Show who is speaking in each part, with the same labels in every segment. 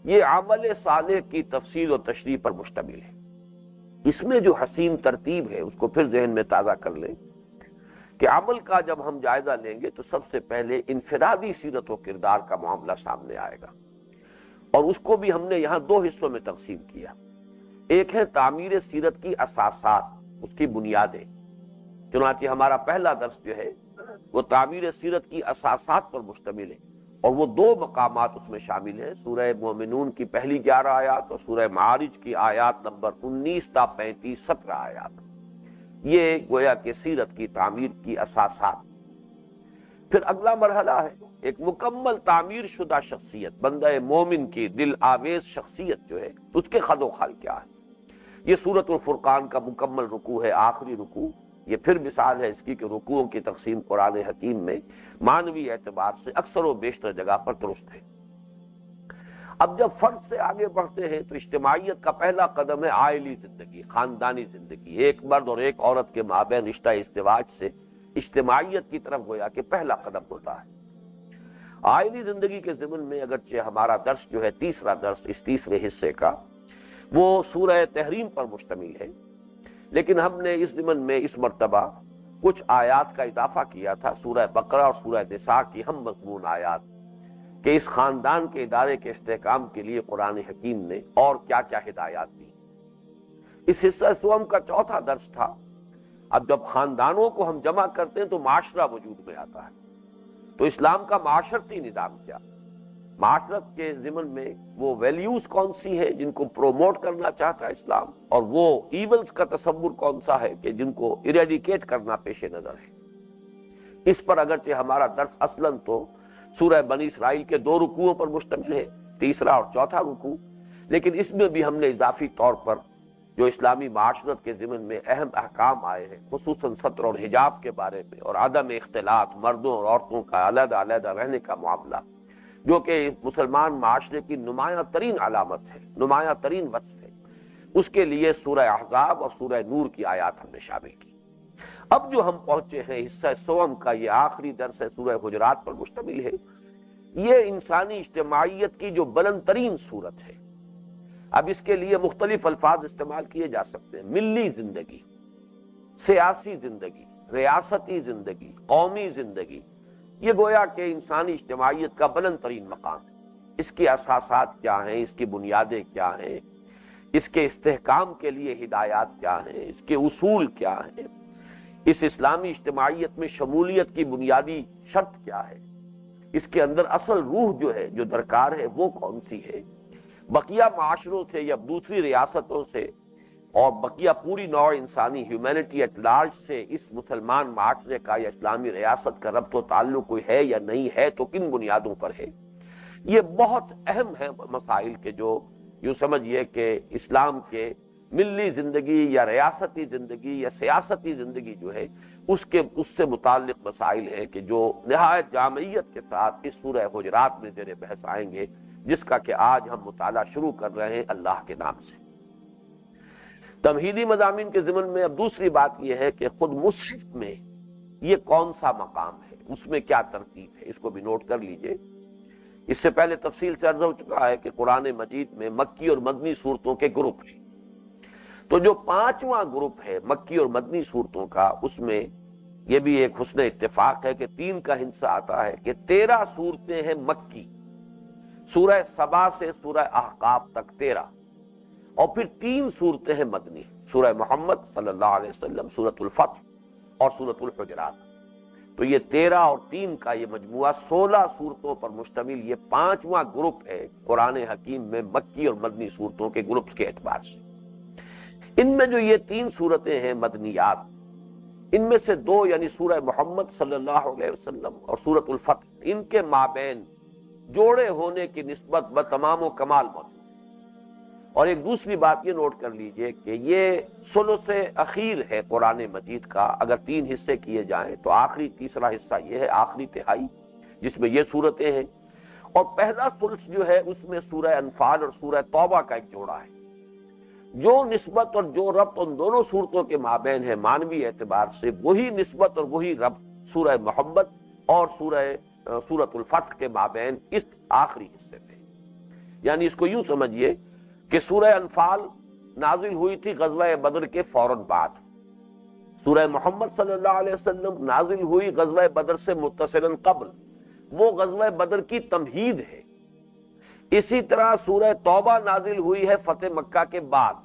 Speaker 1: یہ عمل صالح کی تفصیل و تشریح پر مشتمل ہے۔ اس میں جو حسین ترتیب ہے اس کو پھر ذہن میں تازہ کر لیں کہ عمل کا جب ہم جائزہ لیں گے تو سب سے پہلے انفرادی سیرت و کردار کا معاملہ سامنے آئے گا، اور اس کو بھی ہم نے یہاں دو حصوں میں تقسیم کیا۔ ایک ہے تعمیر سیرت کی اساسات، اس کی بنیادیں، چنانچہ ہمارا پہلا درس جو ہے وہ تعمیر سیرت کی اساسات پر مشتمل ہے، اور وہ دو مقامات اس میں شامل ہیں، سورہ مومنون کی پہلی 11 آیات اور سورہ معارج کی آیات نمبر 19 تا 35 17 آیات۔ یہ گویا کہ سیرت کی تعمیر کی اساسات۔ پھر اگلا مرحلہ ہے ایک مکمل تعمیر شدہ شخصیت، بندہ مومن کی دل آویز شخصیت جو ہے اس کے خد و خال کیا ہے۔ یہ سورۃ الفرقان کا مکمل رکوع ہے، آخری رکوع۔ یہ پھر مثال ہے اس کی کہ رکوعوں کی تقسیم قرآن حکیم میں معنوی اعتبار سے اکثر و بیشتر جگہ پر درست ہے۔ اب جب فرد سے آگے بڑھتے ہیں تو اجتماعیت کا پہلا قدم ہے عائلی زندگی، خاندانی زندگی، ایک مرد اور ایک عورت کے مابین رشتہ ازدواج سے اجتماعیت کی طرف گویا کہ پہلا قدم ہوتا ہے۔ عائلی زندگی کے ضمن میں اگرچہ ہمارا درس جو ہے تیسرا درس اس تیسرے حصے کا وہ سورہ تحریم پر مشتمل ہے، لیکن ہم نے اس ضمن میں اس مرتبہ کچھ آیات کا اضافہ کیا تھا، سورہ بقرہ اور سورہ نساء کی ہم مضمون آیات، کہ اس خاندان کے ادارے کے استحکام کے لیے قرآن حکیم نے اور کیا کیا ہدایات دی۔ اس حصہ سوم کا چوتھا درس تھا۔ اب جب خاندانوں کو ہم جمع کرتے ہیں تو معاشرہ وجود میں آتا ہے، تو اسلام کا معاشرتی نظام کیا، معاشرت کے ضمن میں وہ ویلیوز کون سی ہے جن کو پروموٹ کرنا چاہتا ہے اسلام، اور وہ ایونز کا تصور کون سا ہے کہ جن کو ایریڈیکیٹ کرنا پیش نظر ہے۔ اس پر اگرچہ ہمارا درس اصلاً تو سورہ بنی اسرائیل کے دو رکوعوں پر مشتمل ہے، تیسرا اور چوتھا رکوع، لیکن اس میں بھی ہم نے اضافی طور پر جو اسلامی معاشرت کے ضمن میں اہم احکام آئے ہیں، خصوصاً ستر اور حجاب کے بارے میں، اور عدم اختلاط، مردوں اور عورتوں کا علیحدہ علیحدہ رہنے کا معاملہ، جو کہ مسلمان معاشرے کی نمایاں ترین علامت ہے، نمایاں ترین وصف ہے، اس کے لیے سورہ احزاب اور سورہ نور کی آیات ہم نے شامل کی۔ اب جو ہم پہنچے ہیں حصہ سوم کا یہ آخری درس ہے، سورہ حجرات پر مشتمل ہے۔ یہ انسانی اجتماعیت کی جو بلند ترین صورت ہے۔ اب اس کے لیے مختلف الفاظ استعمال کیے جا سکتے ہیں، ملی زندگی، سیاسی زندگی، ریاستی زندگی، قومی زندگی، یہ گویا کہ انسانی اجتماعیت کا بلند ترین مقام ہے۔ اس کی اساسات کیا ہیں، اس کی بنیادیں کیا ہیں، اس کے استحکام کے لیے ہدایات کیا ہیں، اس کے اصول کیا ہیں، اس اسلامی اجتماعیت میں شمولیت کی بنیادی شرط کیا ہے، اس کے اندر اصل روح جو ہے، جو درکار ہے، وہ کون سی ہے۔ بقیہ معاشروں سے یا دوسری ریاستوں سے اور بقیہ پوری نوع انسانی ہیومینٹی ایٹ لارج سے اس مسلمان معاشرے کا یا اسلامی ریاست کا ربط و تعلق کوئی ہے یا نہیں ہے، تو کن بنیادوں پر ہے۔ یہ بہت اہم ہے مسائل کے جو یوں سمجھیے کہ اسلام کے ملی زندگی یا ریاستی زندگی یا سیاستی زندگی جو ہے اس سے متعلق مسائل ہیں کہ جو نہایت جامعیت کے ساتھ اس سورہ حجرات میں زیر بحث آئیں گے، جس کا کہ آج ہم مطالعہ شروع کر رہے ہیں اللہ کے نام سے۔ تمہیدی مضامین کے ضمن میں اب دوسری بات یہ ہے کہ خود مصحف میں یہ کون سا مقام ہے، اس میں کیا ترتیب ہے، اس کو بھی نوٹ کر لیجئے۔ اس سے پہلے تفصیل سے عرض ہو چکا ہے کہ قرآن مجید میں مکی اور مدنی صورتوں کے گروپ ہیں، تو جو پانچواں گروپ ہے مکی اور مدنی صورتوں کا، اس میں یہ بھی ایک حسن اتفاق ہے کہ 3 کا حصہ آتا ہے کہ 13 صورتیں ہیں مکی، سورہ سبا سے سورہ احقاف تک 13، اور پھر 3 صورتیں ہیں مدنی، سورہ محمد صلی اللہ علیہ وسلم، سورۃ الفتح اور سورۃ الحجرات۔ تو یہ 13 اور 3 کا یہ مجموعہ 16 صورتوں پر مشتمل یہ 5واں گروپ ہے قرآن حکیم میں مکی اور مدنی صورتوں کے گروپ کے اعتبار سے۔ ان میں جو یہ 3 صورتیں ہیں مدنیات، ان میں سے 2 یعنی سورہ محمد صلی اللہ علیہ وسلم اور سورۃ الفتح، ان کے مابین جوڑے ہونے کی نسبت بتمام و کمال موجود۔ اور ایک دوسری بات یہ نوٹ کر لیجئے کہ یہ ثلث اخیر ہے قرآن مجید کا، اگر 3 حصے کیے جائیں تو آخری تیسرا حصہ یہ ہے، آخری تہائی جس میں یہ صورتیں ہیں، اور پہلا ثلث جو ہے اس میں سورہ انفال اور سورہ توبہ کا ایک جوڑا ہے۔ جو نسبت اور جو ربط ان دونوں صورتوں کے مابین ہے معنوی اعتبار سے، وہی نسبت اور وہی ربط سورہ محمد اور سورۃ الفتح کے مابین اس آخری حصے میں۔ یعنی اس کو یوں سمجھیے کہ سورہ انفال نازل ہوئی تھی غزوہ بدر کے فوراً بعد، سورہ محمد صلی اللہ علیہ وسلم نازل ہوئی غزوہ بدر سے متصلاً قبل، وہ غزوہ بدر کی تمہید ہے۔ اسی طرح سورہ توبہ نازل ہوئی ہے فتح مکہ کے بعد،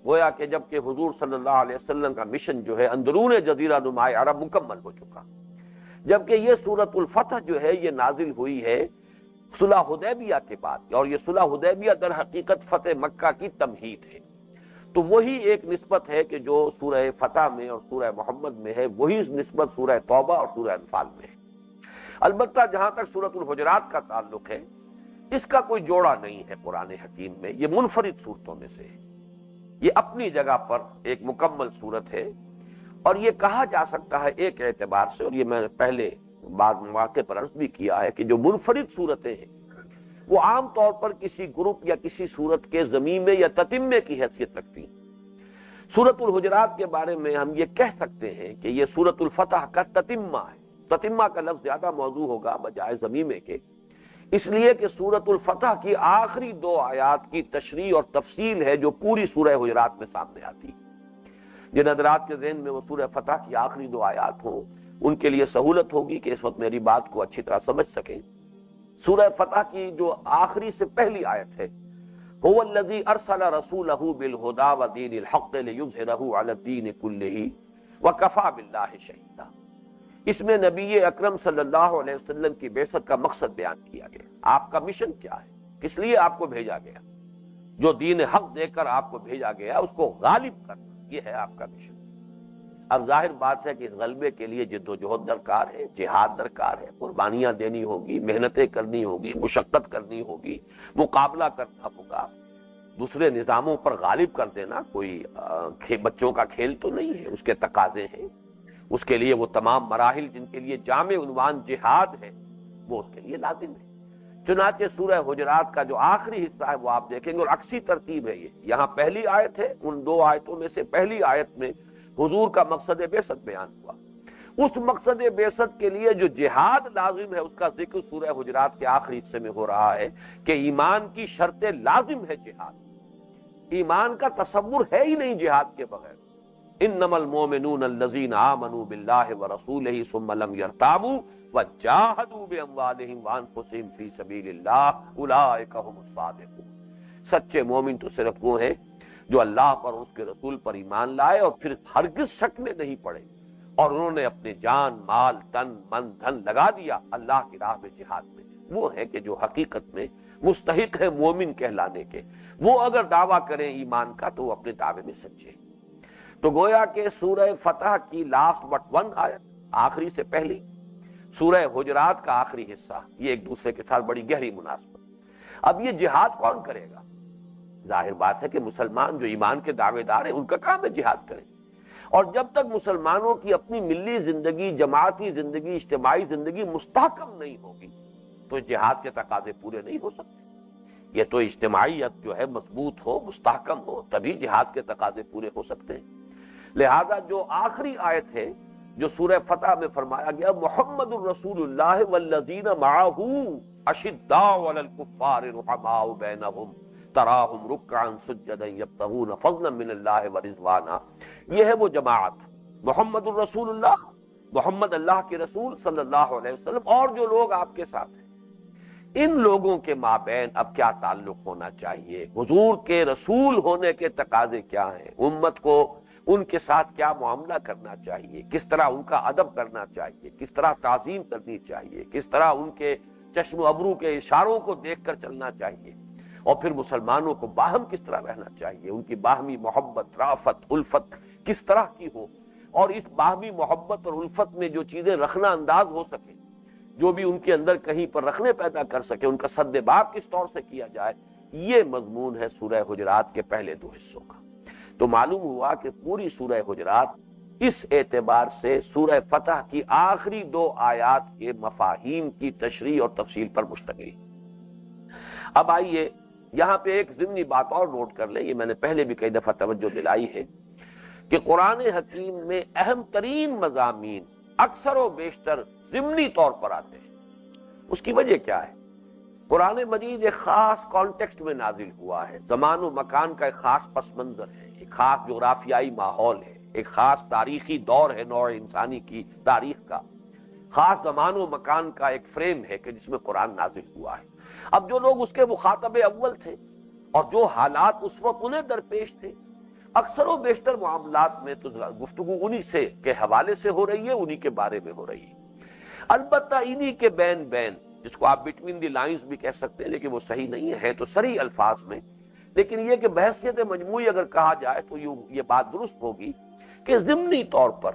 Speaker 1: گویا کہ جب کہ حضور صلی اللہ علیہ وسلم کا مشن جو ہے اندرون جزیرہ نما عرب مکمل ہو چکا، جبکہ یہ سورۃ الفتح جو ہے یہ نازل ہوئی ہے صلح حدیبیہ کے بعد، اور یہ صلح حدیبیہ در حقیقت فتح مکہ کی تمہید ہے۔ تو وہی ایک نسبت ہے کہ جو سورہ فتح میں اور سورہ محمد میں ہے، وہی نسبت سورہ توبہ اور سورہ انفال میں ہے۔ البتہ جہاں تک سورۃ الحجرات کا تعلق ہے، اس کا کوئی جوڑا نہیں ہے قرآن حکیم میں، یہ منفرد صورتوں میں سے ہے، یہ اپنی جگہ پر ایک مکمل صورت ہے، اور یہ کہا جا سکتا ہے ایک اعتبار سے، اور یہ میں نے پہلے بعض مواقع پر عرض بھی کیا ہے کہ جو منفرد صورتیں ہیں وہ عام طور پر کسی گروپ یا کسی صورت کے ضمیمے یا تتمے کی حیثیت رکھتی ہیں۔ سورۃ الحجرات کے بارے میں ہم یہ کہہ سکتے ہیں کہ یہ سورۃ الفتح کا تتمہ ہے۔ تتمہ کا لفظ زیادہ موضوع ہوگا بجائے ضمیمے کے، اس لیے کہ سورۃ الفتح کی آخری 2 آیات کی تشریح اور تفصیل ہے جو پوری سورہ حجرات میں سامنے آتی ہے۔ جن حضرات کے ذہن میں وہ سورہ فتح کی آخری 2 آیات ہوں، ان کے لیے سہولت ہوگی کہ اس وقت میری بات کو اچھی طرح سمجھ سکیں۔ سورہ فتح کی جو آخری سے پہلی آیت ہے، هو الذی ارسل رسولہ بالہدی ودین الحق لیظہرہ علی الدین کلہ وکفی باللہ شہیدا، اس میں نبی اکرم صلی اللہ علیہ وسلم کی بعثت کا مقصد بیان کیا گیا۔ آپ کا مشن کیا ہے، کس لیے آپ کو بھیجا گیا، جو دین حق دے کر آپ کو بھیجا گیا اس کو غالب کرنا، یہ ہے آپ کا مشن۔ اب ظاہر بات ہے کہ اس غلبے کے لیے جد و جہد درکار ہے، جہاد درکار ہے، قربانیاں دینی ہوگی، محنتیں کرنی ہوگی، مشقت کرنی ہوگی، مقابلہ کرنا ہوگا، دوسرے نظاموں پر غالب کر دینا کوئی بچوں کا کھیل تو نہیں ہے، اس کے تقاضے ہیں، اس کے لیے وہ تمام مراحل جن کے لیے جامع عنوان جہاد ہے وہ اس کے لیے لازم ہے۔ چنانچہ سورہ حجرات کا جو آخری حصہ ہے وہ آپ دیکھیں گے، اور عکسی ترتیب ہے، یہ یہاں پہلی آیت ہے، ان 2 آیتوں میں سے پہلی آیت میں حضور کا مقصد بعثت بیان ہوا، اس مقصد بعثت کے لیے جو جہاد لازم ہے اس کا ذکر سورہ حجرات کے آخری حصے میں ہو رہا ہے کہ ایمان کی شرط لازم ہے جہاد، ایمان کا تصور ہے ہی نہیں جہاد کے بغیر۔ انما المؤمنون الذین آمنوا باللہ ورسولہ ثم لم یرتابوا وجاہدوا باموالہم وانفسہم فی سبیل اللہ اولئک ھم الصادقون، سچے مومن تو صرف وہ ہیں جو اللہ پر اور اس کے رسول پر ایمان لائے اور پھر ہرگز شک میں نہیں پڑے، اور انہوں نے اپنے جان، مال، تن، من، دھن لگا دیا اللہ کی راہ میں، جہاد میں، وہ ہے کہ جو حقیقت میں مستحق ہے مومن کہلانے کے۔ وہ اگر دعویٰ کریں ایمان کا تو وہ اپنے دعوے میں سچے۔ تو گویا کہ سورہ فتح کی لاسٹ بٹ 1 آیت، آخری سے پہلی، سورہ حجرات کا آخری حصہ، یہ ایک دوسرے کے ساتھ بڑی گہری مناسبت۔ اب یہ جہاد کون کرے گا؟ ظاہر بات ہے کہ مسلمان جو ایمان کے دعوے دار ہیں ان کا کام ہے جہاد کریں، اور جب تک مسلمانوں کی اپنی ملی زندگی، جماعتی زندگی، اجتماعی زندگی مستحکم نہیں ہوگی تو جہاد کے تقاضے پورے نہیں ہو سکتے۔ یہ تو اجتماعیت جو ہے مضبوط ہو، مستحکم ہو، تبھی جہاد کے تقاضے پورے ہو سکتے ہیں۔ لہذا جو آخری آیت ہے جو سورہ فتح میں فرمایا گیا، محمد الرسول اللہ والذین معہ اشداء علی الکفار رحماء بینہم تراہم رکعا سجدا یبتغون فضلا من اللہ ورضوانا، یہ ہے وہ جماعت، محمد الرسول اللہ، محمد اللہ کے رسول صلی اللہ علیہ وسلم، اور جو لوگ آپ کے ساتھ ہیں، ان لوگوں کے مابین اب کیا تعلق ہونا چاہیے، حضور کے رسول ہونے کے تقاضے کیا ہیں، امت کو ان کے ساتھ کیا معاملہ کرنا چاہیے، کس طرح ان کا ادب کرنا چاہیے، کس طرح تعظیم کرنی چاہیے، کس طرح ان کے چشم و ابرو کے اشاروں کو دیکھ کر چلنا چاہیے، اور پھر مسلمانوں کو باہم کس طرح رہنا چاہیے، ان کی باہمی محبت، رافت، الفت کس طرح کی ہو، اور اس باہمی محبت اور الفت میں جو چیزیں رخنہ انداز ہو سکے، جو بھی ان کے اندر کہیں پر رخنے پیدا کر سکے، ان کا سد باب کس طور سے کیا جائے، یہ مضمون ہے سورہ حجرات کے پہلے 2 حصوں کا۔ تو معلوم ہوا کہ پوری سورہ حجرات اس اعتبار سے سورہ فتح کی آخری 2 آیات کے مفاہیم کی تشریح اور تفصیل پر مشتمل۔ اب آئیے یہاں پہ ایک ضمنی بات اور نوٹ کر لیں، یہ میں نے پہلے بھی کئی دفعہ توجہ دلائی ہے کہ قرآن حکیم میں اہم ترین مضامین اکثر و بیشتر ضمنی طور پر آتے ہیں۔ اس کی وجہ کیا ہے؟ قرآن مجید ایک خاص کانٹیکسٹ میں نازل ہوا ہے، زمان و مکان کا ایک خاص پس منظر ہے، ایک خاص جغرافیائی ماحول ہے، ایک خاص تاریخی دور ہے نوع انسانی کی تاریخ کا، خاص زمان و مکان کا ایک فریم ہے کہ جس میں قرآن نازل ہوا ہے۔ اب جو لوگ اس کے مخاطب اول تھے اور جو حالات اس وقت انہیں درپیش تھے، اکثر و بیشتر معاملات میں تو گفتگو انہی سے کے حوالے سے ہو رہی ہے، انہی کے بارے میں ہو رہی ہے۔ البتہ انہی کے بین بین، جس کو آپ بٹوین دی لائنز بھی کہہ سکتے ہیں، لیکن وہ صحیح نہیں ہے تو صریح الفاظ میں، لیکن یہ کہ بحثیت مجموعی اگر کہا جائے تو یہ بات درست ہوگی کہ ضمنی طور پر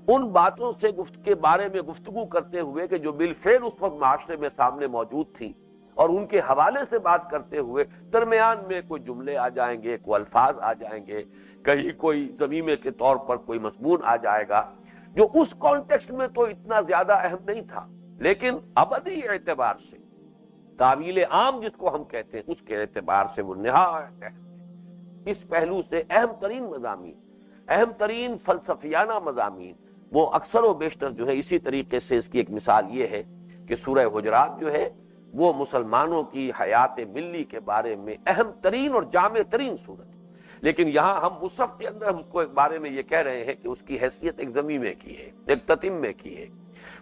Speaker 1: ان باتوں سے کے بارے میں گفتگو کرتے ہوئے کہ جو بالفعل اس وقت معاشرے میں سامنے موجود تھی، اور ان کے حوالے سے بات کرتے ہوئے درمیان میں کوئی جملے آ جائیں گے، کوئی الفاظ آ جائیں گے، کہیں کوئی ضمیمے کے طور پر کوئی مضمون آ جائے گا جو اس کانٹیکسٹ میں تو اتنا زیادہ اہم نہیں تھا، لیکن ابدی اعتبار سے، تعویل عام جس کو ہم کہتے ہیں، اس کے اعتبار سے وہ نہایت اہم ہے۔ اس پہلو سے اہم ترین مضامین، اہم ترین فلسفیانہ مضامین، وہ اکثر و بیشتر جو ہے اسی طریقے سے، اس کی ایک مثال یہ ہے کہ سورہ حجرات جو ہے وہ مسلمانوں کی حیات ملی کے بارے میں اہم ترین اور جامع ترین صورت، لیکن یہاں ہم مصحف کے اندر اس کو ایک بارے میں یہ کہہ رہے ہیں کہ اس کی حیثیت ایک ضمیمے کی ہے، ایک تتمے کی ہے۔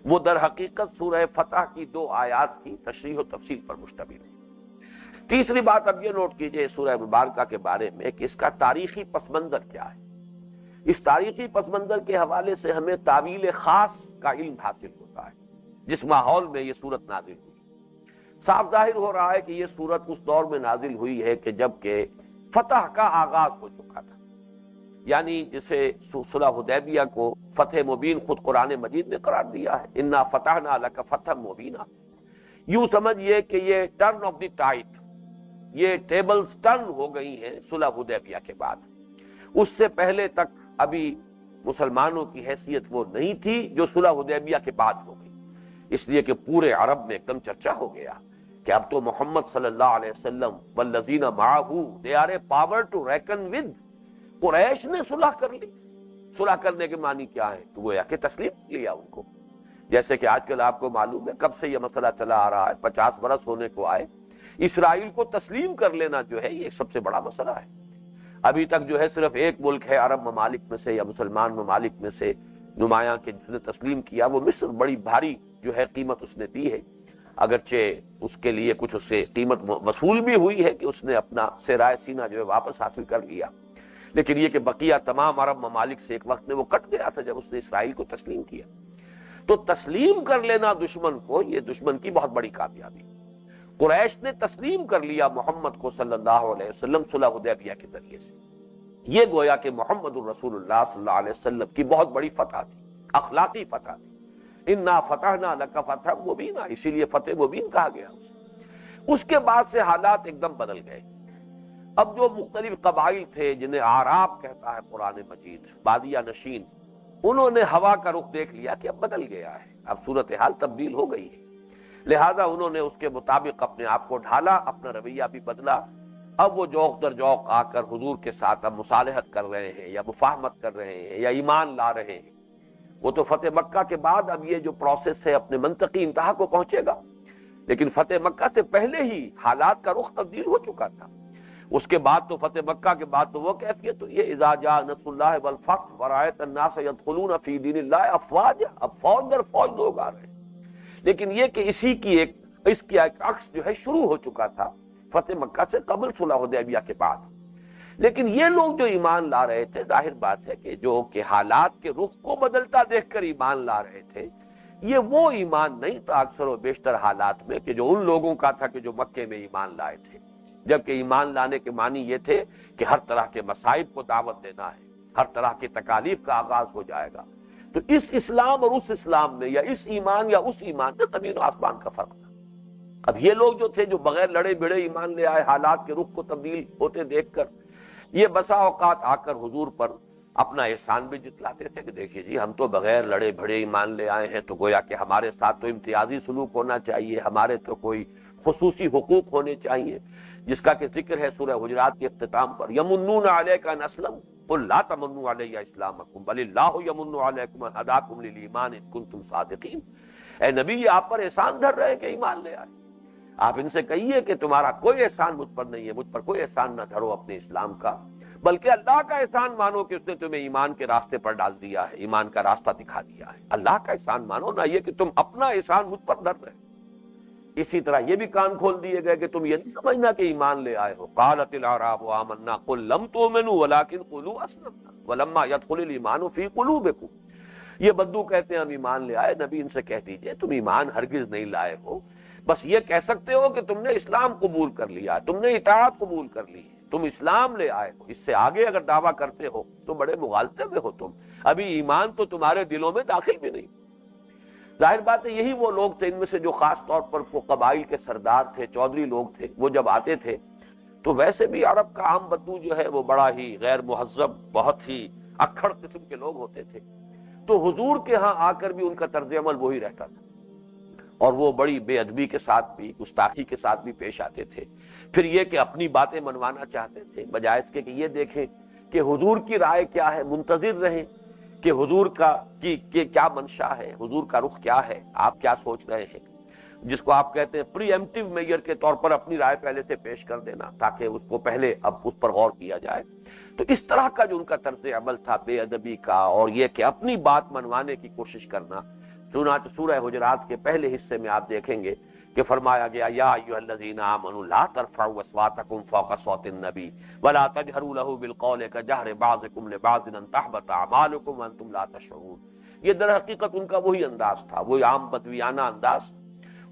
Speaker 1: وہ در حقیقت سورہ فتح کی 2 آیات کی تشریح و تفصیل پر مشتمل ہے۔ تیسری بات اب یہ نوٹ کیجئے سورہ مبارکہ کے بارے میں کہ اس کا تاریخی پس منظر کیا ہے۔ اس تاریخی پس منظر کے حوالے سے ہمیں تعویل خاص کا علم حاصل ہوتا ہے، جس ماحول میں یہ سورت نازل ہوئی۔ صاف ظاہر ہو رہا ہے کہ یہ سورت اس دور میں نازل ہوئی ہے کہ جب کہ فتح کا آغاز ہو چکا تھا، یعنی جسے صلح حدیبیہ کو فتح مبین خود قرآن مجید نے قرار دیا ہے، انا فتحنا لک فتحا مبینا۔ یوں سمجھئے کہ یہ ٹرن آف دی ٹائٹ، یہ ٹیبلز ٹرن ہو گئی ہیں صلح حدیبیہ کے بعد۔ اس سے پہلے تک ابھی مسلمانوں کی حیثیت وہ نہیں تھی جو صلح حدیبیہ کے بعد ہو گئی، اس لیے کہ پورے عرب میں ایک دم چرچا ہو گیا کہ اب تو محمد صلی اللہ علیہ وسلم والذین معہ they are a power to reckon with۔ قریش نے صلح کر لی۔ صلح کرنے کے معنی کیا ہے؟ تو گویا کہ تسلیم لیا ان کو، جیسے کہ آج کل آپ کو معلوم ہے کب سے یہ مسئلہ چلا آ رہا ہے، 50 برس ہونے کو آئے، اسرائیل کو تسلیم کر لینا جو ہے یہ سب سے بڑا مسئلہ ہے۔ ابھی تک جو ہے صرف ایک ملک ہے عرب ممالک میں سے یا مسلمان ممالک میں سے نمایاں کہ جس نے تسلیم کیا، وہ مصر۔ بڑی بھاری جو ہے قیمت اس نے دی ہے، اگرچہ اس کے لیے کچھ اس سے قیمت وصول بھی ہوئی ہے کہ اس نے اپنا سرائے سینہ جو ہے واپس حاصل کر لیا، لیکن یہ کہ بقیہ تمام عرب ممالک سے ایک وقت میں وہ کٹ گیا تھا جب اس نے اسرائیل کو تسلیم کیا۔ تو تسلیم کر لینا دشمن کو، یہ دشمن کی بہت بڑی کامیابی۔ قریش نے تسلیم کر لیا محمد کو صلی اللہ علیہ وسلم صلح حدیبیہ کے ذریعے سے، یہ گویا کہ محمد الرسول اللہ صلی اللہ علیہ وسلم کی بہت بڑی فتح تھی، اخلاقی فتح تھی۔ انا فتحنا لک فتحا مبینا، اسی لیے فتح مبین کہا گیا۔ اس کے بعد سے حالات ایک دم بدل گئے۔ اب جو مختلف قبائل تھے جنہیں اعراب کہتا ہے قرآن مجید، بادیہ نشین، انہوں نے ہوا کا رخ دیکھ لیا کہ اب بدل گیا ہے، اب صورتحال تبدیل ہو گئی ہے، لہذا انہوں نے اس کے مطابق اپنے آپ کو ڈھالا، اپنا رویہ بھی بدلا۔ اب وہ جوق در جوق آ کر حضور کے ساتھ اب مصالحت کر رہے ہیں یا مفاہمت کر رہے ہیں یا ایمان لا رہے ہیں۔ وہ تو فتح مکہ کے بعد اب یہ جو پروسیس ہے اپنے منطقی انتہا کو پہنچے گا، لیکن فتح مکہ سے پہلے ہی حالات کا رخ تبدیل ہو چکا تھا۔ اس کے بعد تو فتح مکہ کے بعد تو وہ کیفیت ہوئی ہے اذا جاء نصر اللہ والفتح ورأیت الناس يدخلون فی دین اللہ افواجا، اب فوج در فوج لوگ آ رہے ہیں۔ لیکن یہ کہ اس کی ایک عکس جو ہے شروع ہو چکا تھا فتح مکہ سے قبل صلح حدیبیہ کے بعد۔ لیکن یہ لوگ جو ایمان لا رہے تھے، ظاہر بات ہے کہ جو کہ حالات کے رخ کو بدلتا دیکھ کر ایمان لا رہے تھے، یہ وہ ایمان نہیں تھا اکثر و بیشتر حالات میں کہ جو ان لوگوں کا تھا کہ جو مکے میں ایمان لائے تھے، جبکہ ایمان لانے کے معنی یہ تھے کہ ہر طرح کے مصائب کو دعوت دینا ہے، ہر طرح کی تکالیف کا آغاز ہو جائے گا۔ تو اس اسلام اور اس اسلام میں، یا اس ایمان یا اس ایمان میں زمین و آسمان کا فرق تھا۔ اب یہ لوگ جو تھے جو بغیر لڑے بھڑے ایمان لے آئے، حالات کے رخ کو تبدیل ہوتے دیکھ کر، یہ بسا اوقات آ کر حضور پر اپنا احسان بھی جتلاتے تھے کہ دیکھیے جی ہم تو بغیر لڑے بھڑے ایمان لے آئے ہیں، تو گویا کہ ہمارے ساتھ تو امتیازی سلوک ہونا چاہیے، ہمارے تو کوئی خصوصی حقوق ہونے چاہیے، جس کا کہ ذکر ہے سورہ حجرات کے اختتام پر، یمنون علیک ان اسلموا قل لا تمنوا علی اسلامکم بل اللہ یمن علیکم ان ہداکم للایمان ان کنتم صادقین۔ اے نبی، یہ آپ پر احسان دھر رہے ہیں کہ ایمان لے آئے، آپ ان سے کہیے کہ تمہارا کوئی احسان مجھ پر نہیں ہے، مجھ پر کوئی احسان نہ دھرو اپنے اسلام کا، بلکہ اللہ کا احسان مانو کہ اس نے تمہیں ایمان کے راستے پر ڈال دیا ہے، ایمان کا راستہ دکھا دیا ہے۔ اللہ کا احسان مانو، نہ یہ کہ تم اپنا احسان مجھ پر دھر رہے۔ اسی طرح یہ بھی کان کھول دیے گئے کہ تم یہ نہیں سمجھنا کہ ایمان لے آئے ہو۔ قالت الاعراب آمنا قل لم تؤمنوا ولكن قولوا اسلمنا ولما يدخل الايمان في قلوبكم۔ یہ بدو کہتے ہیں ہم ایمان لے آئے، نبی ان سے کہہ دیجئے تم ایمان ہرگز نہیں لائے ہو، بس یہ کہہ سکتے ہو کہ تم نے اسلام قبول کر لیا، تم نے اطاعت قبول کر لی، تم اسلام لے آئے ہو۔ اس سے آگے اگر دعویٰ کرتے ہو تو بڑے مغالطے میں ہو تم، ابھی ایمان تو تمہارے دلوں میں داخل بھی نہیں۔ ظاہر بات ہے یہی وہ لوگ تھے، ان میں سے جو خاص طور پر وہ قبائل کے سردار تھے، چودھری لوگ تھے، وہ جب آتے تھے تو ویسے بھی عرب کا عام بدو جو ہے وہ بڑا ہی غیر مہذب، بہت ہی اکھڑ قسم کے لوگ ہوتے تھے، تو حضور کے ہاں آ کر بھی ان کا طرز عمل وہی رہتا تھا، اور وہ بڑی بے ادبی کے ساتھ بھی، گستاخی کے ساتھ بھی پیش آتے تھے۔ پھر یہ کہ اپنی باتیں منوانا چاہتے تھے، بجائے اس کے کہ یہ دیکھیں کہ حضور کی رائے کیا ہے، منتظر رہیں کہ حضور کا کیا منشا ہے، حضور کا رخ کیا ہے، آپ کیا سوچ رہے ہیں، جس کو آپ کہتے ہیں پری ایمپٹیو میئر کے طور پر اپنی رائے پہلے سے پیش کر دینا تاکہ اس کو پہلے اب اس پر غور کیا جائے۔ تو اس طرح کا جو ان کا طرز عمل تھا بے ادبی کا، اور یہ کہ اپنی بات منوانے کی کوشش کرنا، چنانچہ سورہ حجرات کے پہلے حصے میں آپ دیکھیں گے کہ فرمایا گیا یا ایھا الذین آمنوا لا ترفعوا اصواتکم فوق صوت النبی ولا تجہروا له بالقول کجہر بعضکم لبعض ان تحبط اعمالکم وانتم لا تشعرون۔ یہ در حقیقت ان کا وہی انداز تھا، وہی عام بدویانہ انداز،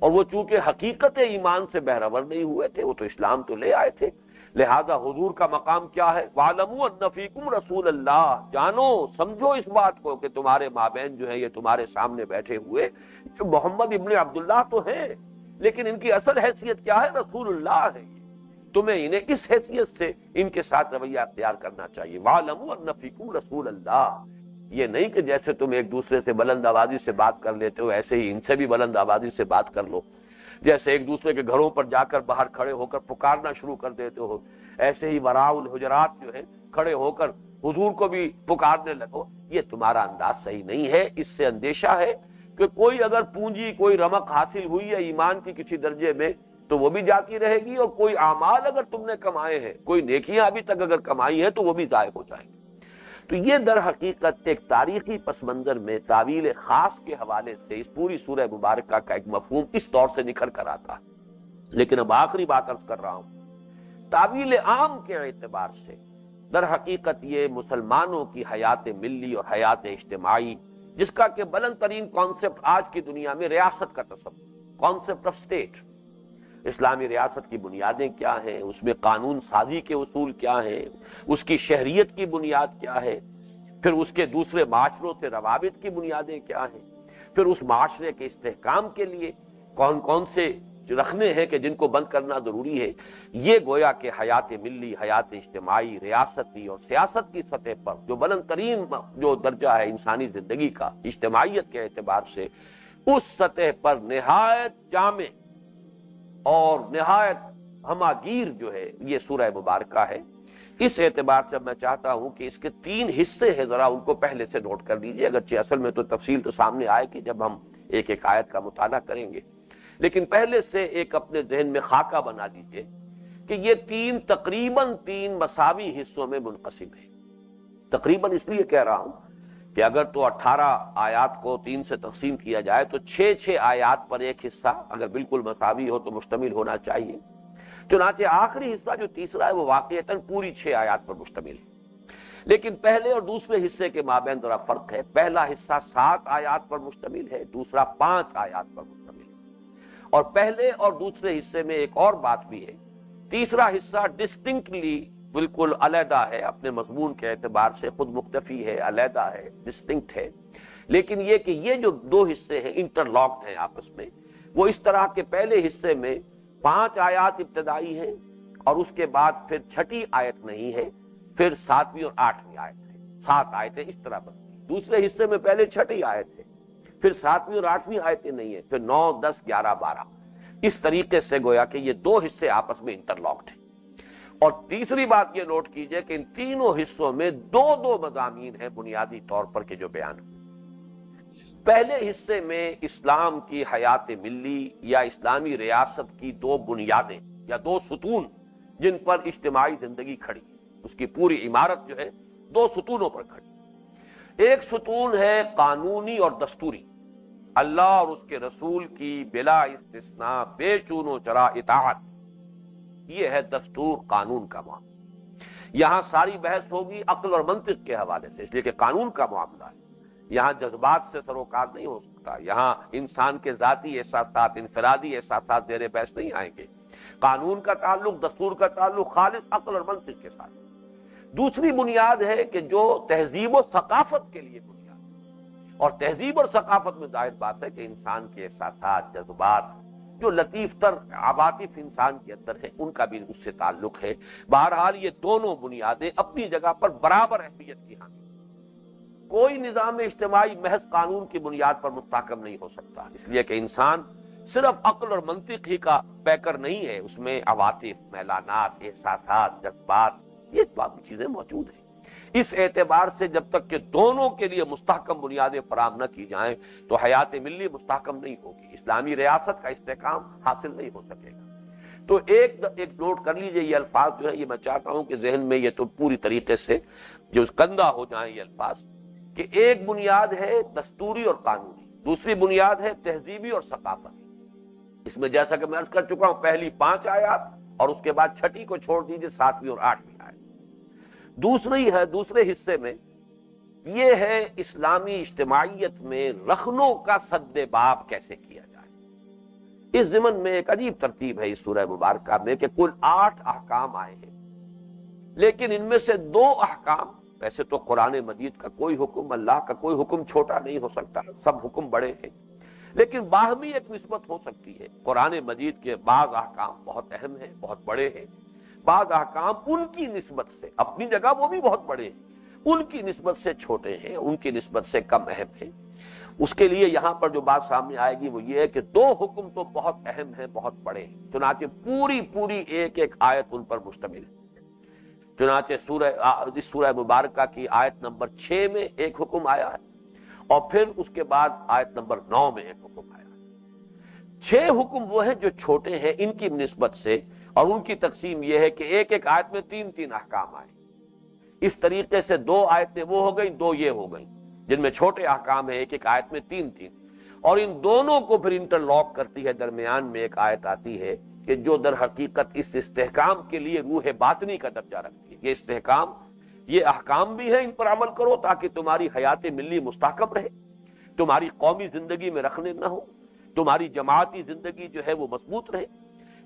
Speaker 1: اور وہ چونکہ حقیقت ایمان سے بہرور نہیں ہوئے تھے، وہ تو اسلام تو لے آئے تھے، لہذا حضور کا مقام کیا ہے؟ وَاعْلَمُوا أَنَّ فِيكُمْ رَسُولَ اللَّهِ، جانو سمجھو اس بات کو کہ تمہارے مابین جو ہے یہ تمہارے سامنے بیٹھے ہوئے جو محمد ابن عبداللہ تو ہیں، لیکن ان کی اصل حیثیت کیا ہے؟ رسول اللہ ہے۔ تمہیں انہیں اس حیثیت سے ان کے ساتھ رویہ اختیار کرنا چاہیے۔ وَاعْلَمُوا أَنَّ فِيكُمْ رَسُولَ اللَّهِ، یہ نہیں کہ جیسے تم ایک دوسرے سے بلند آوازی سے بات کر لیتے ہو ایسے ہی ان سے بھی بلند آوازی سے بات کر لو، جیسے ایک دوسرے کے گھروں پر جا کر باہر کھڑے ہو کر پکارنا شروع کر دیتے ہو، ایسے ہی وراء الحجرات جو ہے کھڑے ہو کر حضور کو بھی پکارنے لگو۔ یہ تمہارا انداز صحیح نہیں ہے۔ اس سے اندیشہ ہے کہ کوئی اگر پونجی، کوئی رمق حاصل ہوئی ہے ایمان کی کسی درجے میں تو وہ بھی جاتی رہے گی، اور کوئی اعمال اگر تم نے کمائے ہیں، کوئی نیکیاں ابھی تک اگر کمائی ہیں تو وہ بھی ضائع ہو جائیں گی۔ تو یہ در حقیقت ایک تاریخی پس منظر میں تعویل خاص کے حوالے سے اس پوری سورہ مبارکہ کا ایک مفہوم اس طور سے نکھر کر آتا ہے۔ لیکن اب آخری بات عرض کر رہا ہوں، تعویل عام کے اعتبار سے در حقیقت یہ مسلمانوں کی حیات ملی اور حیات اجتماعی، جس کا کہ بلند ترین کانسیپٹ آج کی دنیا میں ریاست کا تصور، کانسیپٹ آف اسٹیٹ، اسلامی ریاست کی بنیادیں کیا ہیں، اس میں قانون سازی کے اصول کیا ہیں، اس کی شہریت کی بنیاد کیا ہے، پھر اس کے دوسرے معاشروں سے روابط کی بنیادیں کیا ہیں، پھر اس معاشرے کے استحکام کے لیے کون کون سے رکھنے ہیں کہ جن کو بند کرنا ضروری ہے، یہ گویا کہ حیات ملی، حیات اجتماعی، ریاستی اور سیاست کی سطح پر جو بلند ترین جو درجہ ہے انسانی زندگی کا اجتماعیت کے اعتبار سے، اس سطح پر نہایت جامع اور نہایت ہماگیر جو ہے یہ سورہ مبارکہ ہے۔ اس اعتبار سے میں چاہتا ہوں کہ اس کے 3 حصے ہیں، ذرا ان کو پہلے سے نوٹ کر لیجئے، اگرچہ اصل میں تو تفصیل تو سامنے آئے گی جب ہم ایک ایک آیت کا مطالعہ کریں گے، لیکن پہلے سے ایک اپنے ذہن میں خاکہ بنا لیجئے کہ یہ تقریباً 3 مساوی حصوں میں منقسم ہے۔ تقریباً اس لیے کہہ رہا ہوں کہ اگر تو 18 آیات کو 3 سے تقسیم کیا جائے تو 6 آیات پر ایک حصہ اگر بالکل مساوی ہو تو مشتمل ہونا چاہیے، چنانچہ آخری حصہ جو تیسرا ہے وہ واقعتاً پوری 6 آیات پر مشتمل ہے۔ لیکن پہلے اور دوسرے حصے کے مابین ذرا فرق ہے، پہلا حصہ 7 آیات پر مشتمل ہے، دوسرا 5 آیات پر مشتمل ہے، اور پہلے اور دوسرے حصے میں ایک اور بات بھی ہے، تیسرا حصہ ڈسٹنکٹلی بالکل علیحدہ ہے، اپنے مضمون کے اعتبار سے خود مختفی ہے، علیحدہ ہے، ڈسٹنکٹ ہے، لیکن یہ کہ یہ جو 2 حصے ہیں انٹرلاکڈ ہیں آپس میں، وہ اس طرح کے پہلے حصے میں 5 آیات ابتدائی ہیں، اور اس کے بعد پھر 6ٹھی آیت نہیں ہے، پھر 7ویں اور 8ویں آیت ہے، 7 آیتیں اس طرح بنتی۔ دوسرے حصے میں پہلے 6ٹھی آیت ہے، پھر 7ویں اور 8ویں آیتیں نہیں ہیں، پھر 9، 10، 11، 12، اس طریقے سے گویا کہ یہ 2 حصے آپس میں انٹرلاکڈ ہیں۔ اور تیسری بات یہ نوٹ کیجئے کہ ان تینوں حصوں میں 2 مضامین ہیں بنیادی طور پر کہ جو بیان ہوئے۔ پہلے حصے میں اسلام کی حیات ملی یا اسلامی ریاست کی دو بنیادیں یا دو ستون جن پر اجتماعی زندگی کھڑی ہے، اس کی پوری عمارت جو ہے دو ستونوں پر کھڑی۔ ایک ستون ہے قانونی اور دستوری، اللہ اور اس کے رسول کی بلا استثناء بے چون و چرا اطاعت، یہ ہے دستور قانون کا معاملہ۔ یہاں ساری بحث ہوگی عقل اور منطق کے حوالے سے، اس لیے کہ قانون کا معاملہ ہے، یہاں جذبات سے سروکار نہیں ہو سکتا، یہاں انسان کے ذاتی احساسات، انفرادی احساسات زیر بحث نہیں آئیں گے۔ قانون کا تعلق، دستور کا تعلق خالص عقل اور منطق کے ساتھ۔ دوسری بنیاد ہے کہ جو تہذیب و ثقافت کے لیے بنیاد، اور تہذیب اور ثقافت میں ظاہر بات ہے کہ انسان کے احساسات، جذبات جو لطیف تر عواطف انسان کے اندر ہے، ان کا بھی اس سے تعلق ہے۔ بہرحال یہ دونوں بنیادیں اپنی جگہ پر برابر اہمیت کی حامل۔ کوئی نظام اجتماعی محض قانون کی بنیاد پر مستحکم نہیں ہو سکتا، اس لیے کہ انسان صرف عقل اور منطق ہی کا پیکر نہیں ہے، اس میں عواطف، میلانات، احساسات، جذبات، یہ باقی چیزیں موجود ہیں۔ اس اعتبار سے جب تک کہ دونوں کے لیے مستحکم بنیادیں فراہم نہ کی جائیں تو حیات ملی مستحکم نہیں ہوگی، اسلامی ریاست کا استحکام حاصل نہیں ہو سکے گا۔ تو ایک نوٹ کر لیجئے، یہ الفاظ جو ہے یہ میں چاہتا ہوں کہ ذہن میں یہ تو پوری طریقے سے جو کندہ ہو جائیں یہ الفاظ، کہ ایک بنیاد ہے دستوری اور قانونی، دوسری بنیاد ہے تہذیبی اور ثقافتی۔ اس میں جیسا کہ میں عرض کر چکا ہوں، پہلی 5 آیات اور اس کے بعد چھٹی کو چھوڑ دیجئے 7ویں اور 8ویں آیت۔ دوسرے حصے میں یہ ہے اسلامی اجتماعیت میں رخنوں کا سد باب کیسے کیا جائے۔ اس ضمن میں ایک عجیب ترتیب ہے اس سورہ مبارکہ میں کہ کل 8 احکام آئے ہیں، لیکن ان میں سے 2 احکام، ویسے تو قرآن مجید کا کوئی حکم، اللہ کا کوئی حکم چھوٹا نہیں ہو سکتا، سب حکم بڑے ہیں، لیکن باہمی ایک نسبت ہو سکتی ہے۔ قرآن مجید کے بعض احکام بہت اہم ہیں، بہت بڑے ہیں، بعض احکام ان کی نسبت سے، اپنی جگہ وہ بھی بہت بڑے ہیں، ان کی نسبت سے چھوٹے ہیں، ان کی نسبت سے کم اہم ہیں۔ اس کے لیے یہاں پر جو بات سامنے آئے گی وہ یہ ہے کہ 2 حکم تو بہت اہم ہیں، بہت بڑے ہیں، چنانچہ پوری ایک آیت ان پر مشتمل ہے۔ چنانچہ اس سورہ مبارکہ کی آیت نمبر 6 میں ایک حکم آیا ہے، اور پھر اس کے بعد آیت نمبر 9 میں ایک حکم آیا ہے۔ 6 حکم وہ ہیں جو چھوٹے ہیں ان کی نسبت سے، اور ان کی تقسیم یہ ہے کہ ایک آیت میں 3 احکام آئے۔ اس طریقے سے 2 آیتیں وہ ہو گئیں، 2 یہ ہو گئیں، جن میں چھوٹے احکام ہیں ایک آیت میں 3، اور ان دونوں کو پھر انٹرلاک کرتی ہے، درمیان میں ایک آیت آتی ہے کہ جو در حقیقت اس استحکام کے لیے روح باطنی کا درجہ رکھتی ہے۔ یہ استحکام، یہ احکام بھی ہے، ان پر عمل کرو تاکہ تمہاری حیات ملی مستحکم رہے، تمہاری قومی زندگی میں رخنے نہ ہو، تمہاری جماعتی زندگی جو ہے وہ مضبوط رہے،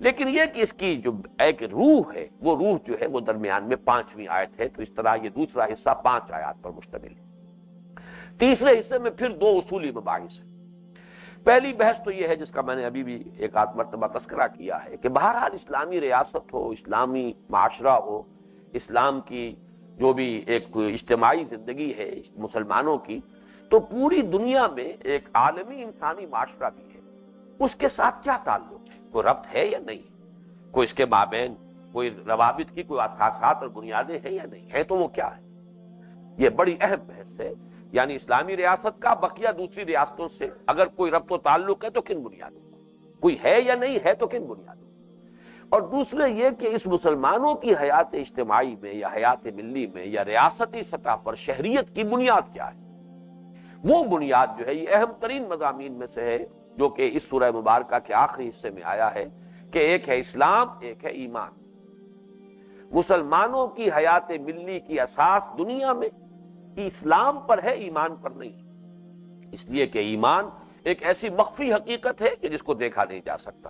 Speaker 1: لیکن یہ کہ اس کی جو ایک روح ہے، وہ روح جو ہے وہ درمیان میں 5ویں آیت ہے۔ تو اس طرح یہ دوسرا حصہ 5 آیات پر مشتمل ہے۔ تیسرے حصے میں پھر 2 اصولی مباحث ہیں۔ پہلی بحث تو یہ ہے جس کا میں نے ابھی بھی ایک آدھ مرتبہ تذکرہ کیا ہے کہ بہرحال اسلامی ریاست ہو، اسلامی معاشرہ ہو، اسلام کی جو بھی ایک اجتماعی زندگی ہے مسلمانوں کی، تو پوری دنیا میں ایک عالمی انسانی معاشرہ بھی ہے، اس کے ساتھ کیا تعلق ہے، کوئی ربط ہے یا نہیں، کوئی اس کے مابین کوئی روابط کی کوئی اساسات اور بنیادیں ہیں یا نہیں ہے، تو وہ کیا ہے۔ یہ بڑی اہم بحث ہے، یعنی اسلامی ریاست کا بقیہ دوسری ریاستوں سے اگر کوئی ربط و تعلق ہے تو کن بنیادوں پر، کوئی ہے یا نہیں ہے تو کن بنیادوں پر۔ اور دوسرے یہ کہ اس مسلمانوں کی حیات اجتماعی میں یا حیات ملی میں یا ریاستی سطح پر شہریت کی بنیاد کیا ہے۔ وہ بنیاد جو ہے یہ اہم ترین مضامین میں سے ہے جو کہ اس سورہ مبارکہ کے آخری حصے میں آیا ہے کہ ایک ہے اسلام، ایک ہے ایمان۔ مسلمانوں کی حیات ملی کی اساس دنیا میں اسلام پر ہے، ایمان پر نہیں، اس لیے کہ ایمان ایک ایسی مخفی حقیقت ہے کہ جس کو دیکھا نہیں جا سکتا،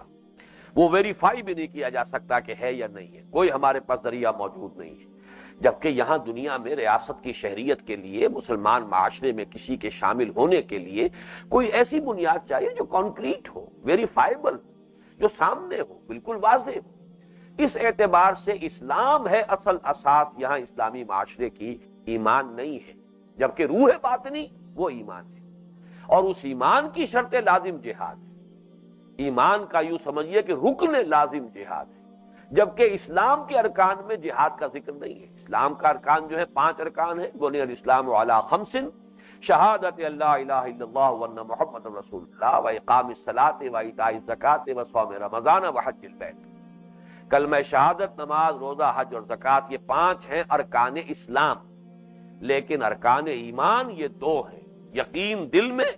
Speaker 1: وہ ویریفائی بھی نہیں کیا جا سکتا کہ ہے یا نہیں ہے، کوئی ہمارے پاس ذریعہ موجود نہیں ہے۔ جبکہ یہاں دنیا میں ریاست کی شہریت کے لیے، مسلمان معاشرے میں کسی کے شامل ہونے کے لیے کوئی ایسی بنیاد چاہیے جو کانکریٹ ہو، ویریفائیبل، جو سامنے ہو، بالکل واضح ہو۔ اس اعتبار سے اسلام ہے اصل اساس یہاں اسلامی معاشرے کی، ایمان نہیں ہے، جبکہ روح باطنی وہ ایمان ہے، اور اس ایمان کی شرط لازم جہاد ہے۔ ایمان کا یوں سمجھیے کہ رکن لازم جہاد ہے، جبکہ اسلام کے ارکان میں جہاد کا ذکر نہیں ہے۔ اسلام کا ارکان جو ہے 5 ارکان ہے، بنی الاسلام علی 5، شہادت اللہ الہ الا اللہ وان محمد رسول اللہ و اقام الصلاۃ و ایتاء الزکوٰۃ و صوم رمضان و حج البیت۔ کلمہ شہادت، نماز، روزہ، حج اور زکوٰۃ یہ 5 ہیں ارکان اسلام، لیکن ارکان ایمان یہ 2 ہیں، یقین دل میں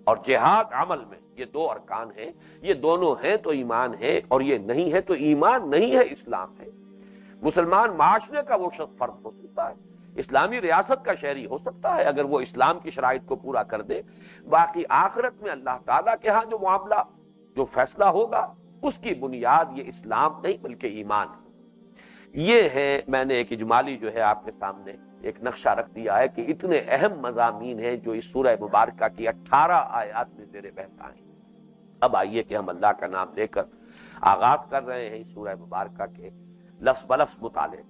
Speaker 1: اور جہاد عمل میں، یہ 2 ارکان ہیں۔ یہ دونوں ہیں تو ایمان ہے، اور یہ نہیں ہے تو ایمان نہیں ہے، اسلام ہے۔ مسلمان معاشرے کا وہ شخص فرد ہو سکتا ہے، اسلامی ریاست کا شہری ہو سکتا ہے اگر وہ اسلام کی شرائط کو پورا کر دے، باقی آخرت میں اللہ تعالیٰ کے ہاں جو معاملہ، جو فیصلہ ہوگا، اس کی بنیاد یہ اسلام نہیں بلکہ ایمان ہے۔ یہ ہے، میں نے ایک اجمالی جو ہے آپ کے سامنے ایک نقشہ رکھ دیا ہے کہ اتنے اہم مضامین ہیں جو اس سورہ مبارکہ کی 18 آیات میں زیر بحث آئیں۔ اب آئیے کہ ہم اللہ کا نام لے کر آغاز کر رہے ہیں اس سورہ مبارکہ کے لفظ بلفظ مطالعے۔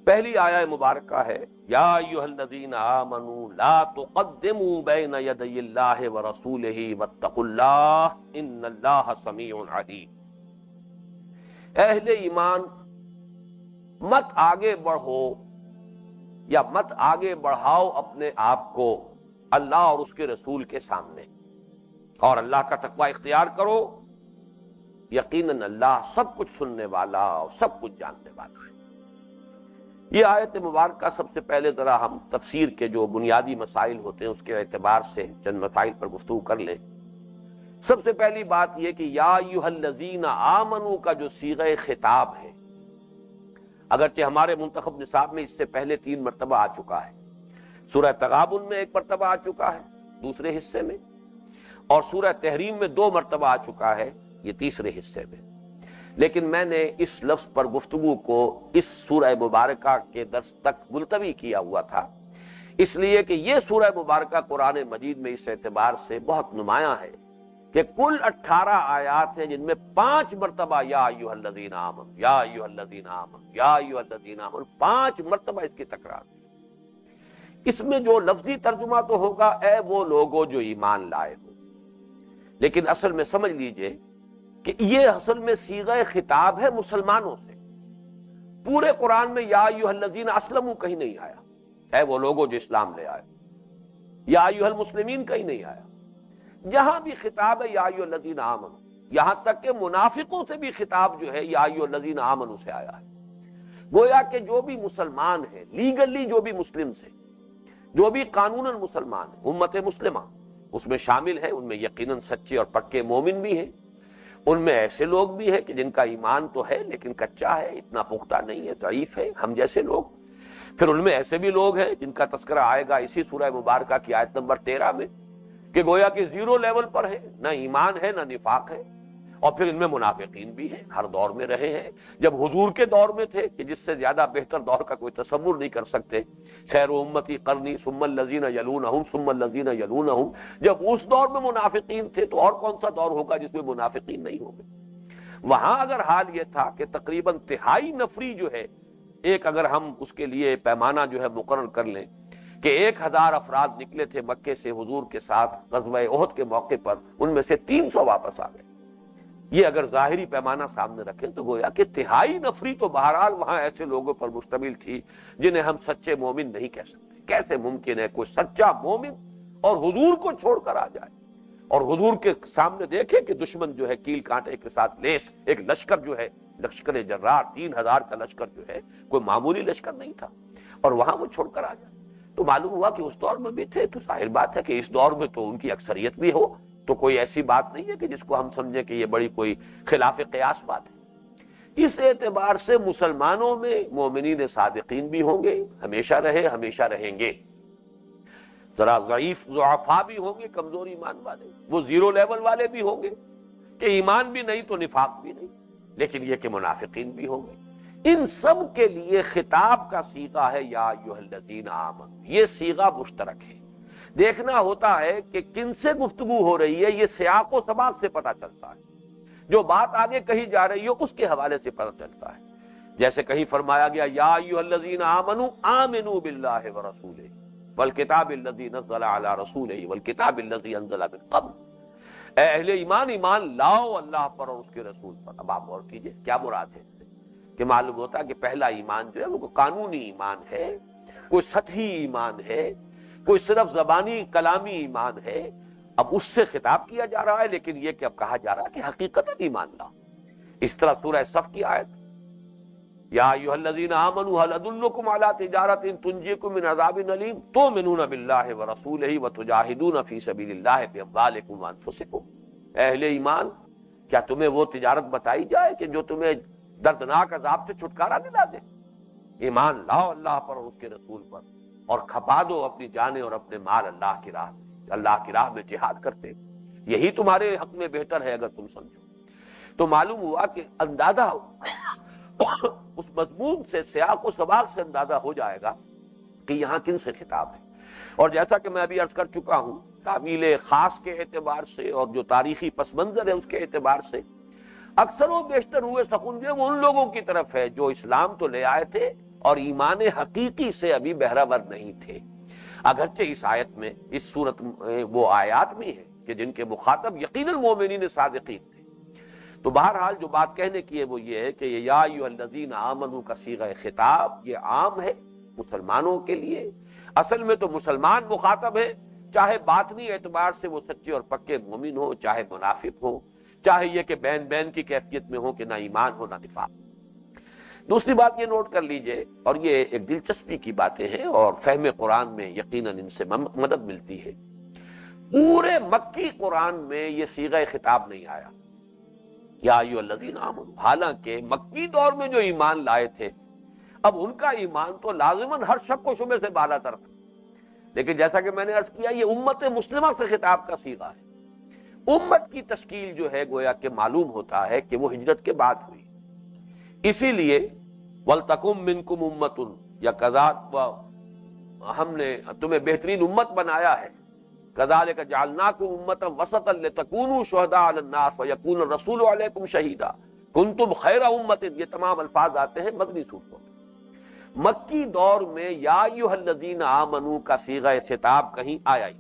Speaker 1: پہلی آیہ مبارکہ ہے یا ایھا الذین آمنوا لا تقدموا بین یدی اللہ ورسولہ واتقوا اللہ ان اللہ سمیع علیم۔ اہل ایمان، مت آگے بڑھو یا مت آگے بڑھاؤ اپنے آپ کو اللہ اور اس کے رسول کے سامنے، اور اللہ کا تقوی اختیار کرو، یقیناً اللہ سب کچھ سننے والا اور سب کچھ جاننے والا ہے۔ یہ آیت مبارکہ سب سے پہلے ذرا ہم تفسیر کے جو بنیادی مسائل ہوتے ہیں اس کے اعتبار سے چند مسائل پر گفتگو کر لیں۔ سب سے پہلی بات یہ کہ یا ایھا الذین آمنوا کا جو صیغہ خطاب ہے، اگرچہ ہمارے منتخب نصاب میں اس سے پہلے 3 مرتبہ آ چکا ہے، سورہ تغابن میں 1 مرتبہ آ چکا ہے دوسرے حصے میں، اور سورہ تحریم میں 2 مرتبہ آ چکا ہے یہ تیسرے حصے میں، لیکن میں نے اس لفظ پر گفتگو کو اس سورہ مبارکہ کے درس تک ملتوی کیا ہوا تھا، اس لیے کہ یہ سورہ مبارکہ قرآن مجید میں اس اعتبار سے بہت نمایاں ہے کہ کل 18 آیات ہیں جن میں 5 مرتبہ یا ایھا الذین آمنوا، یا ایھا الذین آمنوا، یا ایھا الذین آمنوا، 5 مرتبہ اس کی تکرار۔ اس میں جو لفظی ترجمہ تو ہوگا اے وہ لوگوں جو ایمان لائے ہو، لیکن اصل میں سمجھ لیجئے کہ یہ اصل میں صیغہ خطاب ہے مسلمانوں سے۔ پورے قرآن میں یا ایھا الذین اسلموا کہیں نہیں آیا، اے وہ لوگوں جو اسلام لے آئے، یا ایھا المسلمین کہیں نہیں آیا۔ جہاں بھی خطاب ہے یا ایھا الذین آمنوا، یہاں تک کہ منافقوں سے بھی خطاب جو ہے یا ایھا الذین آمنوا سے آیا ہے۔ گویا کہ جو بھی مسلمان ہیں، لیگلی جو بھی مسلم سے، جو بھی قانوناً مسلمان ہیں، امت مسلمہ اس میں شامل ہے، ان میں یقیناً سچے اور پکے مومن بھی ہیں، ان میں ایسے لوگ بھی ہیں کہ جن کا ایمان تو ہے لیکن کچا ہے، اتنا پختہ نہیں ہے، ضعیف ہے، ہم جیسے لوگ۔ پھر ان میں ایسے بھی لوگ ہیں جن کا تذکرہ آئے گا اسی سورہ مبارکہ کی آیت نمبر 13 میں کہ گویا کہ 0 لیول پر ہے، نہ ایمان ہے نہ نفاق ہے۔ اور پھر ان میں منافقین بھی ہیں، ہر دور میں رہے ہیں۔ جب حضور کے دور میں تھے کہ جس سے زیادہ بہتر دور کا کوئی تصور نہیں کر سکتے، خیر امتی قرنی ثم الذین یلونہم ثم الذین یلونہم، جب اس دور میں منافقین تھے تو اور کون سا دور ہوگا جس میں منافقین نہیں ہوں گے۔ وہاں اگر حال یہ تھا کہ تقریباً 3/4 نفری جو ہے، ایک اگر ہم اس کے لیے پیمانہ جو ہے مقرر کر لیں کہ 1000 افراد نکلے تھے مکے سے حضور کے ساتھ غزوہ احد کے موقع پر، ان میں سے 300 واپس آ گئے۔ یہ اگر ظاہری پیمانہ سامنے رکھیں تو گویا کہ 3/4 نفری تو بہرحال وہاں ایسے لوگوں پر مشتمل تھی جنہیں ہم سچے مومن نہیں کہہ سکتے۔ کیسے ممکن ہے کوئی سچا مومن اور حضور کو چھوڑ کر آ جائے اور حضور کے سامنے دیکھے کہ دشمن جو ہے کیل کانٹے کے ساتھ لیس ایک لشکر جو ہے، لشکر جرار 3000 کا لشکر جو ہے کوئی معمولی لشکر نہیں تھا، اور وہاں وہ چھوڑ کر آ جائے۔ تو معلوم ہوا کہ اس دور میں بھی تھے، تو ظاہر بات ہے کہ اس دور میں تو ان کی اکثریت بھی ہو تو کوئی ایسی بات نہیں ہے کہ جس کو ہم سمجھیں کہ یہ بڑی کوئی خلاف قیاس بات ہے۔ اس اعتبار سے مسلمانوں میں مومنین صادقین بھی ہوں گے، ہمیشہ رہے، ہمیشہ رہیں گے۔ ذرا ضعیف ضعفاء بھی ہوں گے، کمزور ایمان والے، وہ 0 لیول والے بھی ہوں گے کہ ایمان بھی نہیں تو نفاق بھی نہیں، لیکن یہ کہ منافقین بھی ہوں گے۔ ان سب کے لیے خطاب کا صیغہ ہے یا ایھا الذین آمنوا، یہ صیغہ مشترک ہے۔ دیکھنا ہوتا ہے کہ کن سے گفتگو ہو رہی ہے، یہ سیاق و سباق سے پتہ چلتا ہے، جو بات آگے کہی جا رہی ہے اس کے حوالے سے پتہ چلتا ہے۔ جیسے کہیں فرمایا گیا یا ایھا الذین آمنوا آمنوا باللہ ورسولہ والکتاب الذی نزل علی رسولہ والکتاب الذی انزل من قبل، اے اہل ایمان، ایمان لاؤ اللہ پر اور اس کے رسول پر۔ اب آپ غور کیجئے کیا مراد ہے اس سے، کہ معلوم ہوتا ہے کہ پہلا ایمان جو ہے وہ قانونی ایمان ہے، کوئی سطحی ایمان ہے کوئی صرف زبانی کلامی ایمان ہے، اب اس سے خطاب کیا جا رہا ہے، لیکن یہ کہ اب کہا جا رہا ہے کہ حقیقت ایمان لا۔ اس طرح سورہ صف کی آیت، یا ایھا الذین آمنوا هل ادلکم علی تجارۃ تنجیکم من عذاب الیم تؤمنون باللہ ورسولہ وتجاہدون فی سبیل اللہ باموالکم وانفسکم۔ اہل ایمان، کیا تمہیں وہ تجارت بتائی جائے کہ جو تمہیں دردناک عذاب سے چھٹکارا دلا دے؟ ایمان لاؤ اللہ پر اور اس کے رسول پر، اور کھپا دو اپنی جانیں اور اپنے مال اللہ کی راہ میں جہاد کرتے، یہی تمہارے حق میں بہتر ہے اگر تم سمجھو۔ تو معلوم ہوا کہ اندازہ اس مضمون سے، سیاق و سباق سے اندازہ ہو جائے گا کہ یہاں کن سے خطاب ہے۔ اور جیسا کہ میں ابھی عرض کر چکا ہوں، تعویل خاص کے اعتبار سے اور جو تاریخی پس منظر ہے اس کے اعتبار سے اکثر و بیشتر ہوئے سخنجے وہ ان لوگوں کی طرف ہے جو اسلام تو لے آئے تھے اور ایمان حقیقی سے ابھی بہرہ نہیں تھے۔ اگرچہ اس آیت میں، اس صورت میں وہ آیات بھی ہیں کہ جن کے مخاطب یقیناً مومنین صادقین تھے۔ تو بہرحال جو بات کہنے کی ہے وہ یہ ہے کہ یہ یا ایھا الذین آمنوا کا صیغہ خطاب یہ عام ہے مسلمانوں کے لیے۔ اصل میں تو مسلمان مخاطب ہے، چاہے باطنی اعتبار سے وہ سچے اور پکے مومن ہو، چاہے منافق ہو، چاہے یہ کہ بین بین کی کیفیت میں ہو کہ نہ ایمان ہو نہ نفاق۔ دوسری بات یہ نوٹ کر لیجئے، اور یہ ایک دلچسپی کی باتیں ہیں اور فہم قرآن میں یقیناً ان سے مدد ملتی ہے۔ پورے مکی قرآن میں یہ صیغہ خطاب نہیں آیا یا ایھا الذین آمنوا، حالانکہ مکی دور میں جو ایمان لائے تھے اب ان کا ایمان تو لازماً ہر شک و شبے سے بالا تر تھا، لیکن جیسا کہ میں نے عرض کیا یہ امت مسلمہ سے خطاب کا صیغہ ہے۔ امت کی تشکیل جو ہے گویا کہ معلوم ہوتا ہے کہ وہ ہجرت کے بعد ہوئی، اسی لیے وَلْتَكُمْ مِنْكُمْ أُمَّةٌ یا قضات ہم نے تمہیں بہترین امت بنایا ہے، كَذَلِكَ جَعَلْنَاكُمْ أُمَّةً وَسَطًا لِتَكُونُوا شُهَدَاءَ عَلَى النَّاسِ وَيَكُونَ الرَّسُولُ عَلَيْكُمْ شَهِيدًا كُنتُمْ خَيْرَ أُمَّةٍ، یہ تمام الفاظ آتے ہیں مدنی صورتوں میں۔ مکی دور میں یا ایھا الذین آمنوا کا صیغہ خطاب کہیں آیا ہی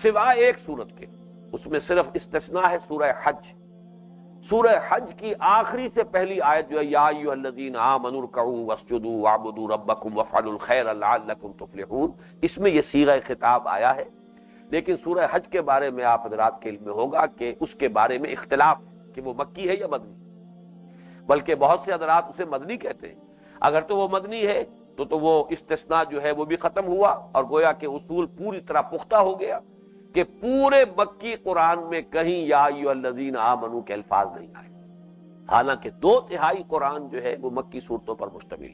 Speaker 1: سوائے ایک صورت کے، اس میں صرف استثناء ہے سورہ حج۔ سورہ حج کی آخری سے پہلی آیت جو ہے یا ایھا الذین آمنوا ارکعوا واسجدوا واعبدوا ربکم وافعلوا الخیر لعلکم تفلحون، اس میں یہ صیغہ خطاب آیا ہے۔ لیکن سورہ حج کے بارے میں آپ حضرات کے علم میں ہوگا کہ اس کے بارے میں اختلاف ہے کہ وہ مکی ہے یا مدنی، بلکہ بہت سے حضرات اسے مدنی کہتے ہیں۔ اگر تو وہ مدنی ہے تو وہ استثناء جو ہے وہ بھی ختم ہوا اور گویا کہ اصول پوری طرح پختہ ہو گیا کہ پورے مکی قرآن میں کہیں یا ایھا الذین آمنوا کے الفاظ نہیں آئے، حالانکہ 2/3 قرآن جو ہے وہ مکی صورتوں پر مشتمل،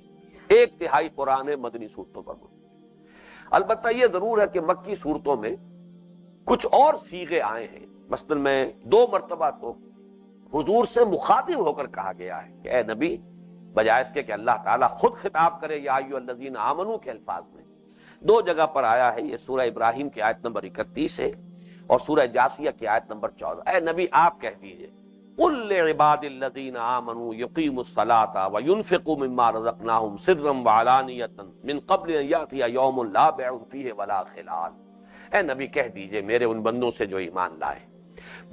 Speaker 1: 1/3 قرآن ہے مدنی صورتوں پر مشتمل۔ البتہ یہ ضرور ہے کہ مکی صورتوں میں کچھ اور صیغے آئے ہیں، مثلا میں 2 مرتبہ تو حضور سے مخاطب ہو کر کہا گیا ہے کہ اے نبی، بجائے اس کے کہ اللہ تعالیٰ خود خطاب کرے یا ایھا الذین آمنوا کے الفاظ میں، 2 جگہ پر آیا ہے۔ یہ سورہ ابراہیم کی آیت نمبر 31 ہے اور سورہ جاسیہ کی آیت نمبر 14۔ اے نبی آپ کہہ دیجئے قُل لِعِبَادِ الَّذِينَ آمَنُوا يُقِيمُوا الصَّلَاةَ وَيُنْفِقُوا مِمَّا رَزَقْنَاهُمْ سِرًّا وَعَلَانِيَةً مِنْ قَبْلِ أَنْ يَأْتِيَ يَوْمٌ لَا بَيْعٌ فِيهِ وَلَا خِلَالٌ۔ اے نبی کہہ دیجئے میرے ان بندوں سے جو ایمان لائے،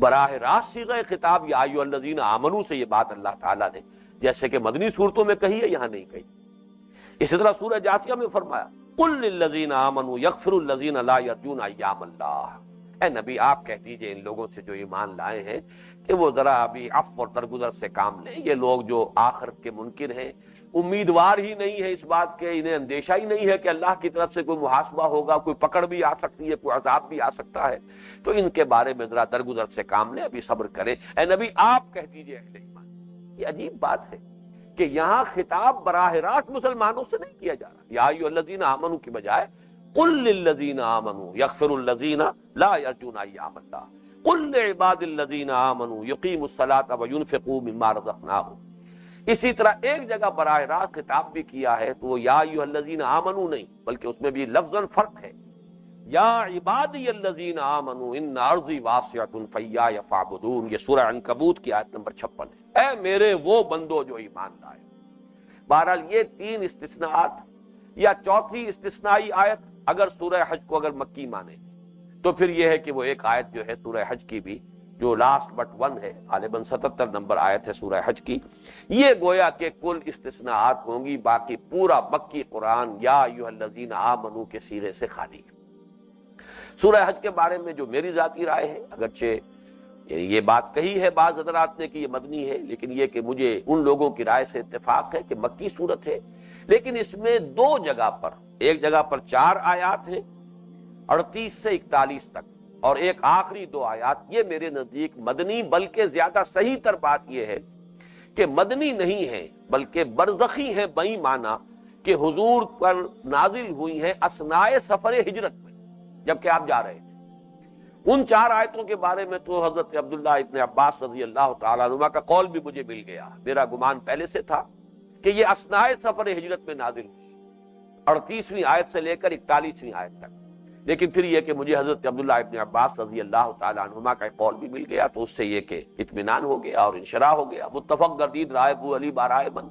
Speaker 1: براہ راست صیغہ خطاب یا ایھا الذین آمنوا سے یہ بات اللہ تعالیٰ نے جیسے کہ مدنی صورتوں میں کہی ہے یہاں نہیں کہی۔ اسی طرح سورہ جاسیہ میں فرمایا قُل لِلَّذِينَ آمَنُوا يَغْفِرُوا الَّذِينَ لَا يَرْجُونَ أَيَّامَ اللَّهِ۔ اے نبی آپ کہہ دیجئے ان لوگوں سے جو ایمان لائے ہیں کہ وہ ذرا ابھی عفو اور درگزر سے کام لیں۔ یہ لوگ جو آخرت کے منکر ہیں، امیدوار ہی نہیں ہے اس بات کے، انہیں اندیشہ ہی نہیں ہے کہ اللہ کی طرف سے کوئی محاسبہ ہوگا، کوئی پکڑ بھی آ سکتی ہے، کوئی عذاب بھی آ سکتا ہے، تو ان کے بارے میں ذرا درگزر سے کام لیں، ابھی صبر کریں۔ اے نبی آپ کہہ دیجئے اہل ایمان۔ یہ عجیب بات ہے کہ یہاں خطاب براہ راست مسلمانوں سے نہیں کیا جا رہا، یا ایھا الذین آمنوا کی بجائے قل للذین آمنوا یغفر الذین لا یرجون ایام اللہ، قل لعباد الذین آمنوا یقیموا الصلاۃ وینفقوا مما رزقناہم۔ اسی طرح ایک جگہ براہ راست خطاب بھی کیا ہے تو وہ یا ایھا الذین آمنوا نہیں، بلکہ اس میں بھی لفظاً فرق ہے، یا عبادی الذین آمنوا ان ارضی واسعۃ فایایا فاعبدون۔ یہ سورہ عنکبوت کی آیت نمبر 56 ہے، اے میرے وہ بندو جو ایمان لائے۔ بہرحال یہ 3 استثناءات یا چوتھی استثنائی آیت اگر سورہ حج کو اگر مکی مانے تو پھر یہ ہے کہ وہ ایک آیت جو ہے سورہ حج کی بھی جو لاسٹ بٹ ون ہے، غالباً 77 نمبر آیت ہے سورہ حج کی، یہ گویا کہ کل استثناءات ہوں گی، باقی پورا مکی قرآن یا ایھا الذین آمنو کے سیرے سے خالی ہے۔ سورہ حج کے بارے میں جو میری ذاتی رائے ہے، اگرچہ یہ بات کہی ہے بعض حضرات نے کہ یہ مدنی ہے، لیکن یہ کہ مجھے ان لوگوں کی رائے سے اتفاق ہے کہ مکی صورت ہے، لیکن اس میں دو جگہ پر، ایک جگہ پر 4 آیات ہیں 38 سے 41 تک، اور ایک آخری 2 آیات، یہ میرے نزدیک مدنی، بلکہ زیادہ صحیح تر بات یہ ہے کہ مدنی نہیں ہے بلکہ برزخی ہے، بئی معنی کہ حضور پر نازل ہوئی ہیں اثناء سفر ہجرت میں، جبکہ آپ جا رہے تھے۔ ان 4 آیتوں کے بارے میں تو حضرت عبداللہ ابن عباس رضی اللہ تعالیٰ عنہما کا قول بھی مجھے مل گیا، میرا گمان پہلے سے تھا کہ یہ اثناء سفر ہجرت میں نازل ہوئی، 38ویں آیت سے لے کر 41ویں آیت تک، لیکن پھر یہ کہ مجھے حضرت عبداللہ ابن عباس رضی اللہ تعالیٰ عنہما کا قول بھی مل گیا، تو اس سے یہ کہ اطمینان ہو گیا اور انشراح ہو گیا، متفق گردید رائے بو علی بارائے من۔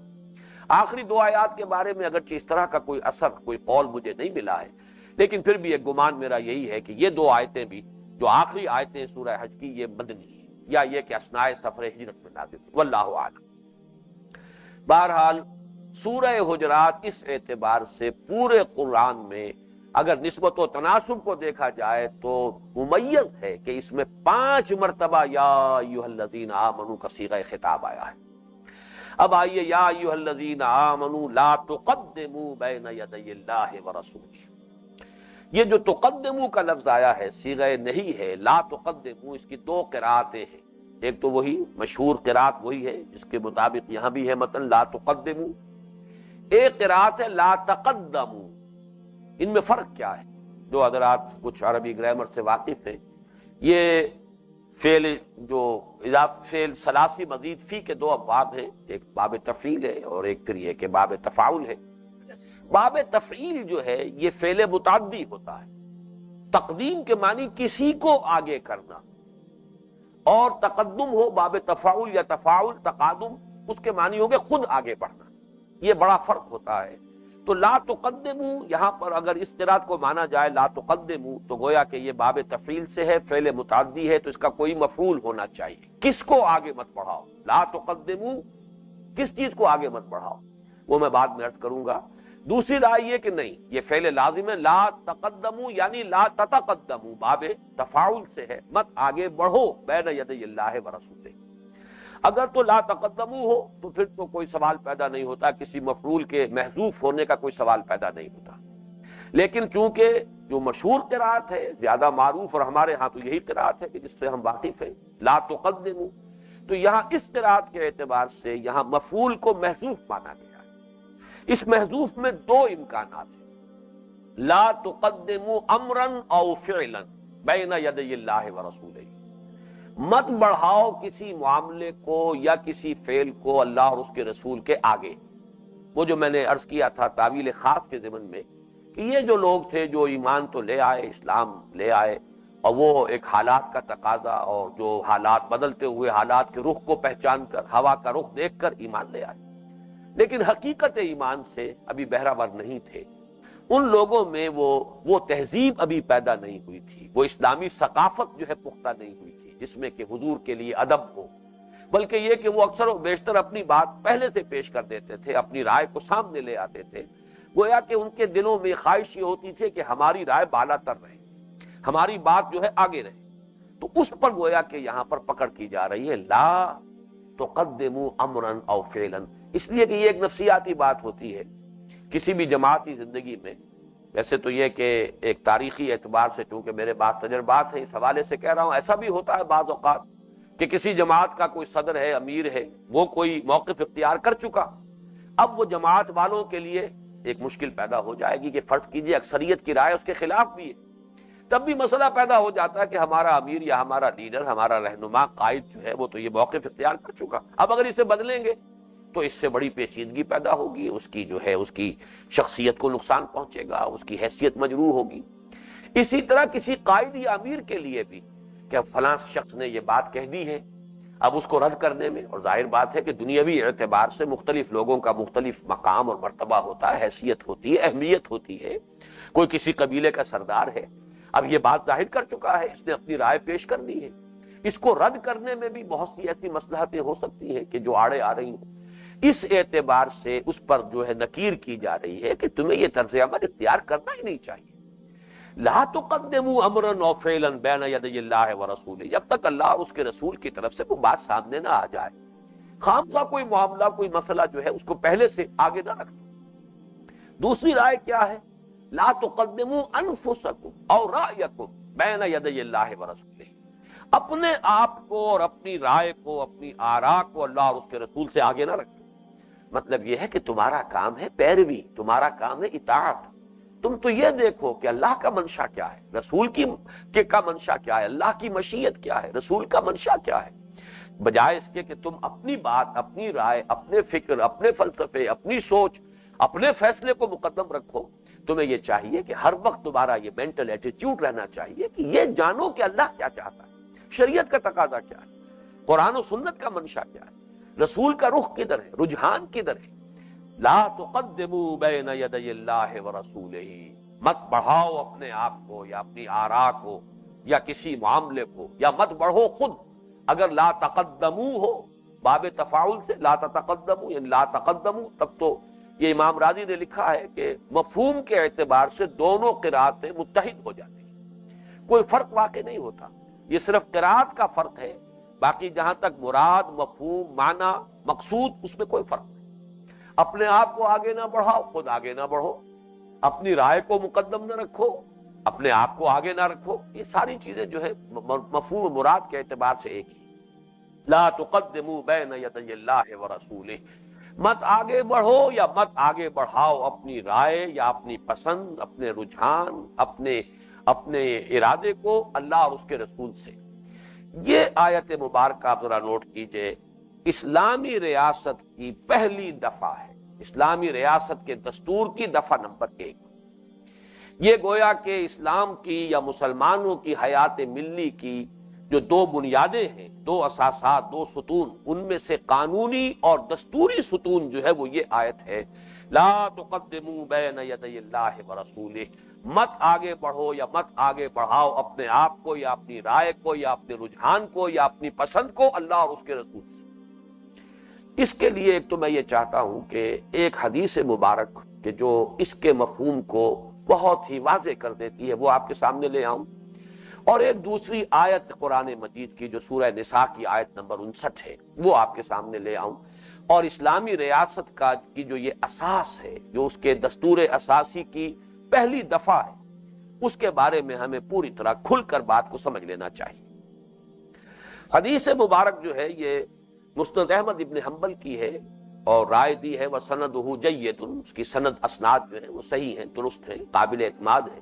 Speaker 1: آخری 2 آیات کے بارے میں اگرچہ اس طرح کا کوئی اثر، کوئی قول مجھے نہیں ملا ہے، لیکن پھر بھی ایک گمان میرا یہی ہے کہ یہ 2 آیتیں بھی جو آخری آیتیں سورہ حج کی، یہ مدنی ہے، یا یہ کہ اثناء سفر ہجرت میں نازل ہوئی، واللہ اعلم۔ بہرحال سورہ حجرات اس اعتبار سے پورے قرآن میں اگر نسبت و تناسب کو دیکھا جائے تو ممیز ہے کہ اس میں 5 مرتبہ یا ایھا الذین آمنو کا صیغہ خطاب آیا ہے۔ اب آئیے، یا ایھا الذین آمنو لا تقدموا بین یدی اللہ ورسولہ، یہ جو تقدمو کا لفظ آیا ہے صیغہ نہیں ہے، لا تقدمو، اس کی 2 قراتیں ہیں، ایک تو وہی مشہور قرات وہی ہے جس کے مطابق یہاں بھی ہے متن لا تقدمو، ایک قرات ہے لا تقدمو۔ ان میں فرق کیا ہے؟ جو حضرات کچھ عربی گرامر سے واقف ہیں، یہ فعل جو اضافہ فعل ثلاثی مزید فی کے 2 ابواب ہیں، ایک باب تفعیل ہے اور ایک پھر یہ کہ باب تفاعل ہے۔ باب تفعیل جو ہے یہ فعل متعدی ہوتا ہے، تقدیم کے معنی کسی کو آگے کرنا، اور تقدم ہو باب تفاعل یا تفاعل تقادم، اس کے معنی ہو گے خود آگے بڑھنا، یہ بڑا فرق ہوتا ہے۔ تو لا تقدمو یہاں پر اگر اس قرات کو مانا جائے لا تقدمو تو گویا کہ یہ باب تفعیل سے ہے، فعل متعدی ہے، تو اس کا کوئی مفعول ہونا چاہیے، کس کو آگے مت بڑھاؤ، لا تقدمو کس چیز کو آگے مت بڑھاؤ، وہ میں بعد میں عرض کروں گا۔ دوسری رائے یہ کہ نہیں، یہ فعل لازم ہے، لا تقدمو یعنی لا تتقدمو، باب تفاعل سے ہے، مت آگے بڑھو بین یدی اللہ ورسولہ۔ اگر تو لا تقدمو ہو تو پھر تو کوئی سوال پیدا نہیں ہوتا، کسی مفعول کے محذوف ہونے کا کوئی سوال پیدا نہیں ہوتا، لیکن چونکہ جو مشہور قرات ہے، زیادہ معروف، اور ہمارے ہاں تو یہی قرات ہے کہ جس سے ہم واقف ہیں، لا تقدمو، تو یہاں اس قرات کے اعتبار سے یہاں مفعول کو محذوف مانا گیا ہے۔ اس محذوف میں 2 امکانات ہیں، لا تقدمو امرا او فعلا بین یدی اللہ ورسولہ، مت بڑھاؤ کسی معاملے کو یا کسی فعل کو اللہ اور اس کے رسول کے آگے۔ وہ جو میں نے عرض کیا تھا تعویل خاص کے ضمن میں کہ یہ جو لوگ تھے جو ایمان تو لے آئے، اسلام لے آئے، اور وہ ایک حالات کا تقاضا اور جو حالات بدلتے ہوئے حالات کے رخ کو پہچان کر، ہوا کا رخ دیکھ کر ایمان لے آئے، لیکن حقیقت ایمان سے ابھی بہرہ ور نہیں تھے۔ ان لوگوں میں وہ تہذیب ابھی پیدا نہیں ہوئی تھی، وہ اسلامی ثقافت جو ہے پختہ نہیں ہوئی تھی جس میں کہ حضور کے لیے ادب ہو، بلکہ یہ کہ وہ اکثر و بیشتر اپنی بات پہلے سے پیش کر دیتے تھے، اپنی رائے کو سامنے لے آتے تھے، گویا کہ ان کے دلوں میں خواہش یہ ہوتی تھی کہ ہماری رائے بالا تر رہے، ہماری بات جو ہے آگے رہے۔ تو اس پر گویا کہ یہاں پر پکڑ کی جا رہی ہے، لا تقدموا امرا او فعلا، اس لیے کہ یہ ایک نفسیاتی بات ہوتی ہے کسی بھی جماعتی زندگی میں۔ ویسے تو یہ کہ ایک تاریخی اعتبار سے چونکہ میرے بعض تجربات ہیں اس حوالے سے کہہ رہا ہوں، ایسا بھی ہوتا ہے بعض اوقات کہ کسی جماعت کا کوئی صدر ہے، امیر ہے، وہ کوئی موقف اختیار کر چکا، اب وہ جماعت والوں کے لیے ایک مشکل پیدا ہو جائے گی کہ فرض کیجئے اکثریت کی رائے اس کے خلاف بھی ہے، تب بھی مسئلہ پیدا ہو جاتا ہے کہ ہمارا امیر یا ہمارا لیڈر، ہمارا رہنما، قائد جو ہے وہ تو یہ موقف اختیار کر چکا، اب اگر اسے بدلیں گے تو اس سے بڑی پیچیدگی پیدا ہوگی، اس کی جو ہے اس کی شخصیت کو نقصان پہنچے گا، اس کی حیثیت مجروح ہوگی۔ اسی طرح کسی قائد یا امیر کے لیے بھی کہ فلاں شخص نے یہ بات کہہ دی ہے، اب اس کو رد کرنے میں، اور ظاہر بات ہے کہ دنیاوی اعتبار سے مختلف لوگوں کا مختلف مقام اور مرتبہ ہوتا ہے، حیثیت ہوتی ہے، اہمیت ہوتی ہے، کوئی کسی قبیلے کا سردار ہے، اب یہ بات ظاہر کر چکا ہے، اس نے اپنی رائے پیش کر دی ہے، اس کو رد کرنے میں بھی بہت سی ایسی مصلحتیں ہو سکتی ہیں کہ جو آڑے آ رہی ہوں، اس اعتبار سے اس پر جو ہے نکیر کی جا رہی ہے کہ تمہیں یہ طرز عمل اختیار کرنا ہی نہیں چاہیے۔ لا تقدموا امرا او فعلا بین یدی اللہ ورسولہ، جب تک اللہ اور اس کے رسول کی طرف سے وہ بات سامنے نہ آ جائے، خام خواہ کوئی معاملہ کوئی مسئلہ جو ہے اس کو پہلے سے آگے نہ رکھو۔ دوسری رائے کیا ہے؟ لا تقدموا انفسکم او رأیکم بین یدی اللہ ورسولہ، اپنے آپ کو اور اپنی رائے کو، اپنی آراء کو اللہ اور اس کے رسول سے آگے نہ رکھو۔ مطلب یہ ہے کہ تمہارا کام ہے پیروی، تمہارا کام ہے اطاعت۔ تم تو یہ دیکھو کہ اللہ کا منشا کیا ہے، رسول کا منشا کیا ہے، اللہ کی مشیت کیا ہے، رسول کا منشا کیا ہے، بجائے اس کے کہ تم اپنی بات، اپنی رائے، اپنے فکر، اپنے فلسفے، اپنی سوچ، اپنے فیصلے کو مقدم رکھو۔ تمہیں یہ چاہیے کہ ہر وقت تمہارا یہ مینٹل ایٹیٹیوڈ رہنا چاہیے کہ یہ جانو کہ اللہ کیا چاہتا ہے، شریعت کا تقاضا کیا ہے، قرآن و سنت کا منشا کیا ہے، رسول کا رخ کدھر ہے، رجحان کدھر ہے۔ لا تقدموا بین یدی اللہ ورسولہ، مت بڑھاؤ اپنے آپ کو یا اپنی آراء کو یا کسی معاملے کو، یا مت بڑھو خود۔ اگر لا تقدموا ہو باب تفاعل سے، لا تتقدموا یعنی لا تقدموا، تب تو یہ امام راضی نے لکھا ہے کہ مفہوم کے اعتبار سے دونوں قرأتیں متحد ہو جاتی ہیں، کوئی فرق واقع نہیں ہوتا، یہ صرف قرأت کا فرق ہے، باقی جہاں تک مراد، مفہوم، معنی، مقصود، اس میں کوئی فرق نہیں۔ اپنے آپ کو آگے نہ بڑھاؤ، خود آگے نہ بڑھو، اپنی رائے کو مقدم نہ رکھو، اپنے آپ کو آگے نہ رکھو، یہ ساری چیزیں جو ہے مفہوم مراد کے اعتبار سے ایک ہی۔ لا تقدموا بین یدی اللہ ورسولہ، مت آگے بڑھو یا مت آگے بڑھاؤ اپنی رائے یا اپنی پسند، اپنے رجحان، اپنے ارادے کو اللہ اور اس کے رسول سے۔ یہ آیت مبارکہ آپ ذرا نوٹ کیجئے، اسلامی ریاست کی پہلی دفعہ ہے، اسلامی ریاست کے دستور کی دفعہ نمبر 1۔ یہ گویا کہ اسلام کی یا مسلمانوں کی حیات ملی کی جو دو بنیادیں ہیں، دو اساسات، دو ستون، ان میں سے قانونی اور دستوری ستون جو ہے وہ یہ آیت ہے، لا تقدموا بین یدی اللہ ورسولہ، مت آگے بڑھو یا مت آگے بڑھاؤ اپنے آپ کو یا اپنی رائے کو یا اپنے رجحان کو یا اپنی پسند کو اللہ اور اس کے رسول سے۔ اس کے لیے ایک تو میں یہ چاہتا ہوں کہ ایک حدیث مبارک کہ جو اس کے مفہوم کو بہت ہی واضح کر دیتی ہے وہ آپ کے سامنے لے آؤں، اور ایک دوسری آیت قرآن مجید کی جو سورہ نساء کی آیت نمبر 59 ہے وہ آپ کے سامنے لے آؤں، اور اسلامی ریاست کی جو یہ اساس ہے، جو اس کے دستور اساسی کی پہلی دفعہ ہے، اس کے بارے میں ہمیں پوری طرح کھل کر بات کو سمجھ لینا چاہیے۔ حدیث مبارک جو ہے یہ مسند احمد ابن حنبل کی ہے اور رائے دی ہے وسندہ جید، اس کی سند اسناد جو ہے وہ صحیح ہیں، درست ہیں، قابل اعتماد ہے۔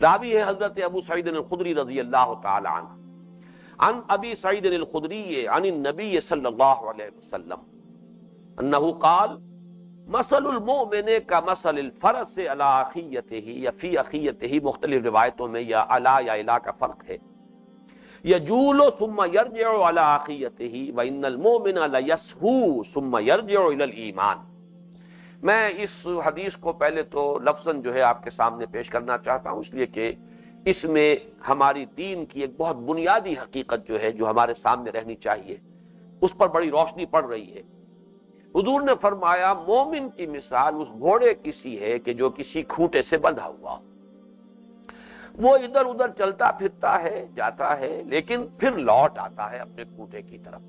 Speaker 1: راوی ہے حضرت ابو سعید الخدری رضی اللہ تعالی عنہ، عن ابی سعید الخدری عن النبی صلی اللہ علیہ وسلم انہ قال مثل المؤمن کمثل الفرس علی اخیتہ یا فی اخیتہ، مختلف روایتوں میں یا علی یا الی کا فرق ہے، یجول ثم یرجع علی اخیتہ وان المؤمن لیسہو ثم یرجع الی الایمان۔ میں اس حدیث کو پہلے تو لفظاً جو ہے آپ کے سامنے پیش کرنا چاہتا ہوں، اس لیے کہ اس میں ہماری دین کی ایک بہت بنیادی حقیقت جو ہے جو ہمارے سامنے رہنی چاہیے، اس پر بڑی روشنی پڑ رہی ہے۔ حضور نے فرمایا مومن کی مثال اس گھوڑے کی سی ہے کہ جو کسی کھوٹے سے بندھا ہوا، وہ ادھر ادھر چلتا پھرتا ہے، جاتا ہے، لیکن پھر لوٹ آتا ہے اپنے کھوٹے کی طرف۔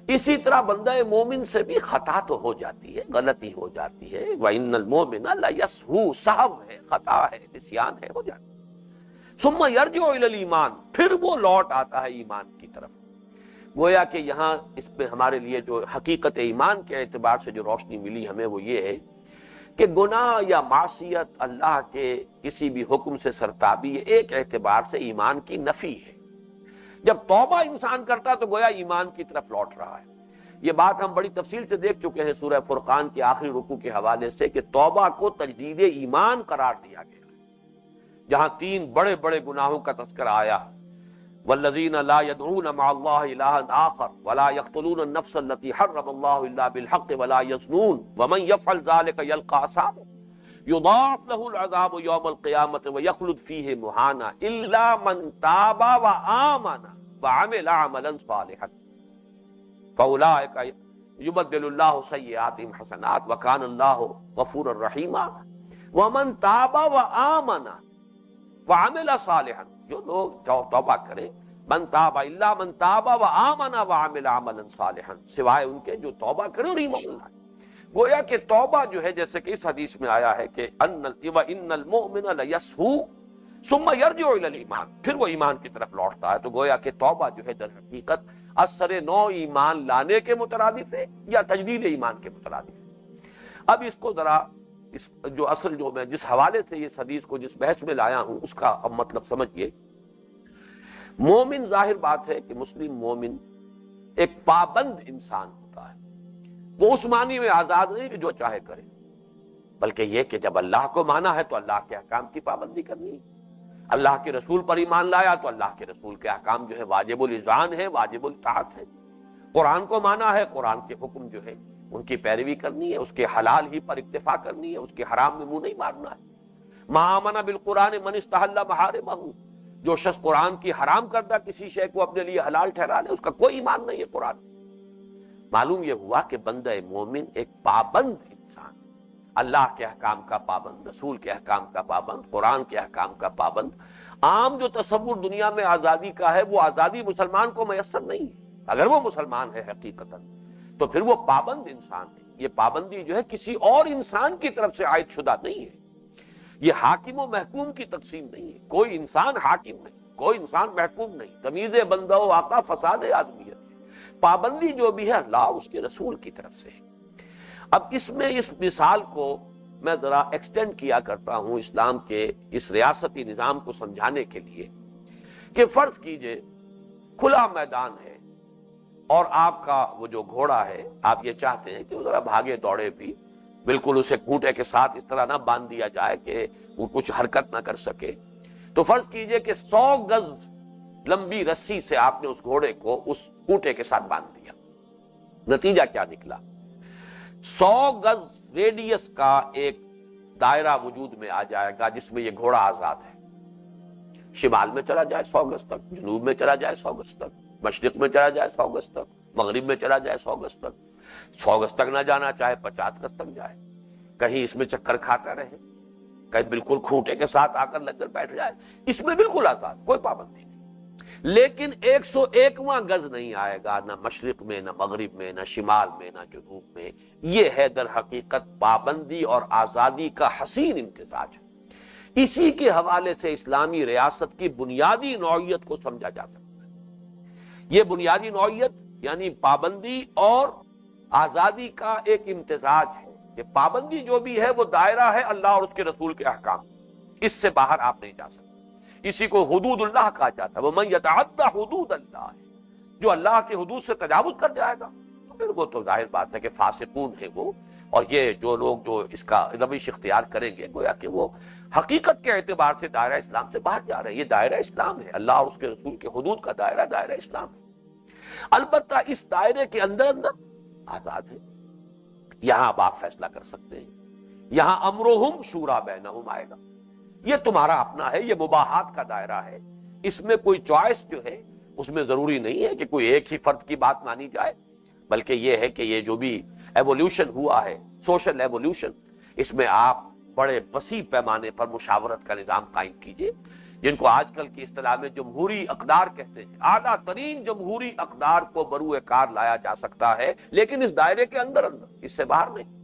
Speaker 1: اسی طرح بندہ مومن سے بھی خطا تو ہو جاتی ہے، غلطی ہو جاتی ہے، وَإِنَّ الْمُؤْمِنَ لَيَسْهُو، سہو ہے، خطا ہے، نسیان ہے، ہو جاتی ہے۔ ثُمَّ يَرْجِعُ إِلَى الْإِيمَانِ، پھر وہ لوٹ آتا ہے ایمان کی طرف۔ گویا کہ یہاں اس پہ ہمارے لیے جو حقیقت ایمان کے اعتبار سے جو روشنی ملی ہمیں وہ یہ ہے کہ گناہ یا معصیت، اللہ کے کسی بھی حکم سے سرتابی ایک اعتبار سے ایمان کی نفی ہے۔ جب توبہ انسان کرتا تو گویا ایمان کی طرف لوٹ رہا ہے۔ یہ بات ہم بڑی تفصیل سے دیکھ چکے ہیں سورہ فرقان کے آخری رکوع کے حوالے سے کہ توبہ کو تجدید ایمان قرار دیا گیا، جہاں 3 بڑے بڑے گناہوں کا تذکرہ آیا، والذین لا يدعون مع اللہ الہا آخر ولا يقتلون النفس التي حرم اللہ الا بالحق ولا يزنون ومن يفعل ذلك يلقى اثاما يضاعف له العذاب يوم القيامة ويخلد فيه مهانا الا من تاب وآمن وعمل عملا صالحا فاولئک یبدل اللہ سیئاتہم حسنات وکان اللہ غفورا رحیما ومن تاب وآمن وعمل صالحا، جو لوگ توبہ کریں، من تاب الا من تاب وآمن وعمل عملا صالحا، سوائے ان کے جو توبہ کرے اور ایمان لائے۔ گویا کہ توبہ جو ہے، جیسے کہ اس حدیث میں آیا ہے کہ ان المؤمن لیسہو ثم یرجع الی الایمان، پھر وہ ایمان کی طرف لوٹتا ہے۔ تو گویا کہ توبہ جو ہے در حقیقت اثر نو ایمان لانے کے مترادف ہے یا تجدید ایمان کے مترادف ہے۔ اب اس کو ذرا جو اصل جو میں جس حوالے سے اس حدیث کو جس بحث میں لایا ہوں اس کا اب مطلب سمجھیے۔ مومن، ظاہر بات ہے کہ مسلم مومن ایک پابند انسان ہوتا ہے، وہ اس معنی میں آزاد نہیں کہ جو چاہے کرے، بلکہ یہ کہ جب اللہ کو مانا ہے تو اللہ کے احکام کی پابندی کرنی ہے، اللہ کے رسول پر ایمان لایا تو اللہ کے رسول کے احکام جو ہے واجب الاذعان ہے، واجب الطاعت ہے، قرآن کو مانا ہے، قرآن کے حکم جو ہے ان کی پیروی کرنی ہے، اس کے حلال ہی پر اکتفا کرنی ہے، اس کے حرام میں منہ نہیں مارنا ہے۔ ما آمن بالقرآن من استحل محارمہ، جو شخص قرآن کی حرام کردہ کسی شے کو اپنے لیے حلال ٹھہرا لے، اس کا کوئی ایمان نہیں ہے قرآن۔ معلوم یہ ہوا کہ بندہ مومن ایک پابند انسان، اللہ کے احکام کا پابند، رسول کے احکام کا پابند، قرآن کے احکام کا پابند۔ عام جو تصور دنیا میں آزادی کا ہے، وہ آزادی مسلمان کو میسر نہیں ہے۔ اگر وہ مسلمان ہے حقیقتاً تو پھر وہ پابند انسان ہے۔ یہ پابندی جو ہے کسی اور انسان کی طرف سے عائد شدہ نہیں ہے، یہ حاکم و محکوم کی تقسیم نہیں ہے۔ کوئی انسان حاکم نہیں، کوئی انسان محکوم نہیں، تمیز بندہ و آقا فساد آدمیت۔ پابندی جو بھی ہے اللہ اس کے رسول کی طرف سے ہے۔ اب اس میں اس مثال کو میں ذرا ایکسٹینڈ کیا کرتا ہوں اسلام کے اس ریاستی نظام کو سمجھانے کے لیے کہ فرض کیجئے کھلا میدان ہے اور آپ کا وہ جو گھوڑا ہے، آپ یہ چاہتے ہیں کہ وہ ذرا بھاگے دوڑے بھی، بالکل اسے کھوٹے کے ساتھ اس طرح نہ باندھ دیا جائے کہ وہ کچھ حرکت نہ کر سکے۔ تو فرض کیجئے کہ 100 گز لمبی رسی سے آپ نے اس گھوڑے کو اس کھوٹے کے ساتھ باندھ دیا۔ نتیجہ کیا نکلا؟ 100 گز ریڈیس کا ایک دائرہ وجود میں آ جائے گا جس میں یہ گھوڑا آزاد ہے۔ شمال میں چلا جائے 100 گز تک، جنوب میں چلا جائے 100 گز تک، مشرق میں چلا جائے 100 گز تک، مغرب میں چلا جائے 100 گز تک، 100 گز تک نہ جانا چاہے 50 گز تک جائے، کہیں اس میں چکر کھاتا رہے، کہیں بالکل کھوٹے کے ساتھ آ کر لگ کر بیٹھ جائے، اس میں بالکل آزاد، کوئی پابندی نہیں۔ لیکن 101واں گز نہیں آئے گا، نہ مشرق میں، نہ مغرب میں، نہ شمال میں، نہ جنوب میں۔ یہ ہے در حقیقت پابندی اور آزادی کا حسین امتزاج۔ اسی کے حوالے سے اسلامی ریاست کی بنیادی نوعیت کو سمجھا جا سکتا ہے۔ یہ بنیادی نوعیت یعنی پابندی اور آزادی کا ایک امتزاج ہے۔ کہ پابندی جو بھی ہے وہ دائرہ ہے اللہ اور اس کے رسول کے احکام، اس سے باہر آپ نہیں جا سکتے۔ اسی کو حدود اللہ کہا جاتا ہے، وَمَن يَتَعَدَّ حُدُودَ اللَّهِ، جو اللہ کی حدود سے تجاوز کر جائے گا تو پھر وہ تو ظاہر بات ہے کہ فاسقون ہیں وہ، اور یہ جو لوگ جو اس کا روش اختیار کریں گے گویا کہ وہ حقیقت کے اعتبار سے دائرہ اسلام سے باہر جا رہے ہیں۔ یہ دائرہ اسلام ہے، اللہ اور اس کے رسول کے حدود کا دائرہ دائرہ اسلام ہے۔ البتہ اس دائرے کے اندر آزاد ہے، یہاں اب آپ فیصلہ کر سکتے ہیں، یہاں امرہم شورا بینہم آئے گا، یہ تمہارا اپنا ہے، یہ مباحات کا دائرہ ہے، اس میں کوئی چوائس جو ہے اس میں ضروری نہیں ہے کہ کوئی ایک ہی فرد کی بات مانی جائے، بلکہ یہ ہے کہ یہ جو بھی ایوولوشن ہوا ہے، سوشل ایوولوشن، اس میں آپ بڑے وسیع پیمانے پر مشاورت کا نظام قائم کیجئے، جن کو آج کل کی اصطلاح میں جمہوری اقدار کہتے ہیں۔ اعلیٰ ترین جمہوری اقدار کو بروئے کار لایا جا سکتا ہے، لیکن اس دائرے کے اندر اس سے باہر نہیں،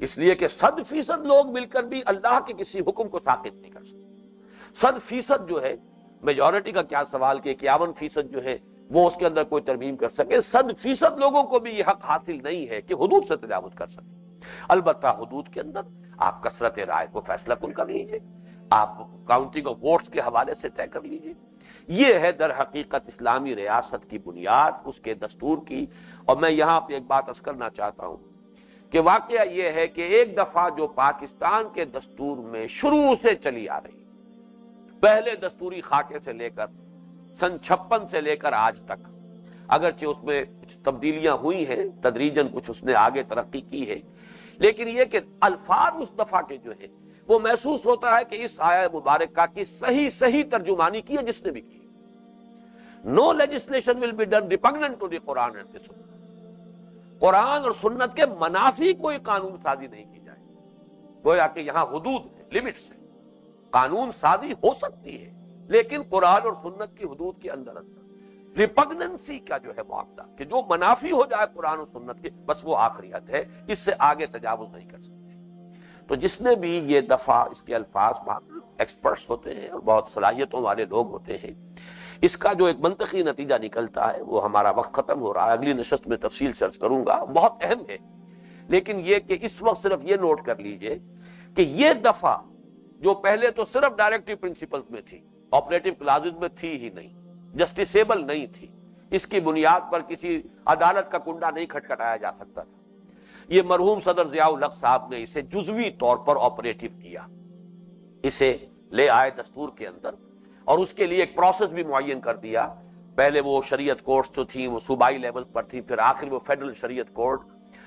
Speaker 1: اس لیے کہ 100% لوگ مل کر بھی اللہ کے کسی حکم کو ساقط نہیں کر سکتے۔ 100% جو ہے، میجورٹی کا کیا سوال کہ 51% جو ہے وہ اس کے اندر کوئی ترمیم کر سکے، 100% لوگوں کو بھی یہ حق حاصل نہیں ہے کہ حدود سے تجاوز کر سکے۔ البتہ حدود کے اندر آپ کثرت رائے کو فیصلہ کن کر لیجئے، آپ کاؤنٹنگ آف ووٹس کے حوالے سے طے کر لیجئے۔ یہ ہے در حقیقت اسلامی ریاست کی بنیاد، اس کے دستور کی۔ اور میں یہاں پہ ایک بات عرض کرنا چاہتا ہوں کہ واقعہ یہ ہے کہ ایک دفعہ جو پاکستان کے دستور میں شروع سے چلی آ رہی، پہلے دستوری خاکے سے لے کر سن 56 سے لے کر آج تک، اگرچہ اس میں کچھ تبدیلیاں ہوئی ہیں، تدریجاً کچھ اس نے آگے ترقی کی ہے، لیکن یہ کہ الفاظ اس دفعہ کے جو ہے وہ محسوس ہوتا ہے کہ اس آیہ مبارکہ کی صحیح ترجمانی کی ہے جس نے بھی کی۔ No legislation will be done repugnant to the Quran and the Sunnah. قرآن اور سنت کے منافی کوئی قانون سازی نہیں کی جائے. گویا کہ یہاں حدود ہے، لمٹس ہے. قانون سازی ہو سکتی ہے لیکن قرآن اور سنت کی حدود کے اندر ریپگننسی کا جو ہے معاملہ کہ جو منافی ہو جائے قرآن اور سنت کے، بس وہ آخری حد ہے، اس سے آگے تجاوز نہیں کر سکتے. تو جس نے بھی یہ دفعہ اس کے الفاظ ایکسپرٹس ہوتے ہیں اور بہت صلاحیتوں والے لوگ ہوتے ہیں، اس کا جو ایک منطقی نتیجہ نکلتا ہے، وہ ہمارا وقت ختم ہو رہا ہے، اگلی نشست میں تفصیل سے عرض کروں گا، بہت اہم ہے. لیکن یہ کہ اس وقت صرف یہ نوٹ کر لیجئے کہ یہ دفعہ جو پہلے تو صرف ڈائریکٹو پرنسپلز میں تھی، آپریٹو کلازز میں تھی ہی نہیں، جسٹیسیبل نہیں تھی، اس کی بنیاد پر کسی عدالت کا کنڈا نہیں کھٹکھٹایا جا سکتا تھا. یہ مرحوم صدر ضیاء الحق صاحب نے اسے جزوی طور پر آپریٹو کیا، اسے لے آئے دستور کے اندر اور اس کے لیے ایک پروسیس بھی معین کر دیا. پہلے وہ شریعت کورٹس جو تھیں وہ صوبائی لیول پر تھی، پھر آخر وہ فیڈرل شریعت کورٹ،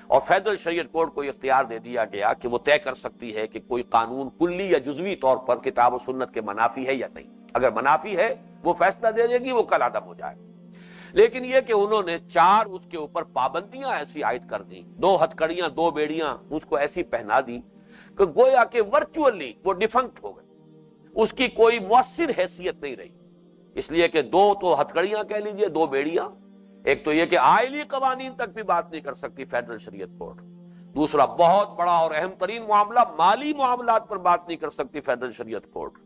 Speaker 1: اور فیڈرل شریعت کورٹ کو اختیار دے دیا گیا کہ وہ طے کر سکتی ہے کہ کوئی قانون کلی یا جزوی طور پر کتاب و سنت کے منافی ہے یا نہیں. اگر منافی ہے وہ فیصلہ دے دے گی، وہ کل عدم ہو جائے. لیکن یہ کہ انہوں نے 4 اس کے اوپر پابندیاں ایسی عائد کر دیں، 2 ہتھکڑیاں 2 بیڑیاں اس کو ایسی پہنا دی کہ گویا کہ ورچولی وہ ڈیفنکٹ ہو گئے، اس کی کوئی مؤثر حیثیت نہیں رہی. اس لیے کہ 2 تو ہتھکڑیاں کہہ لیجئے، 2 بیڑیاں. ایک تو یہ کہ آئلی قوانین تک بھی بات نہیں کر سکتی فیڈرل شریعت کورٹ. دوسرا بہت بڑا اور اہم ترین معاملہ، مالی معاملات پر بات نہیں کر سکتی فیڈرل شریعت کورٹ.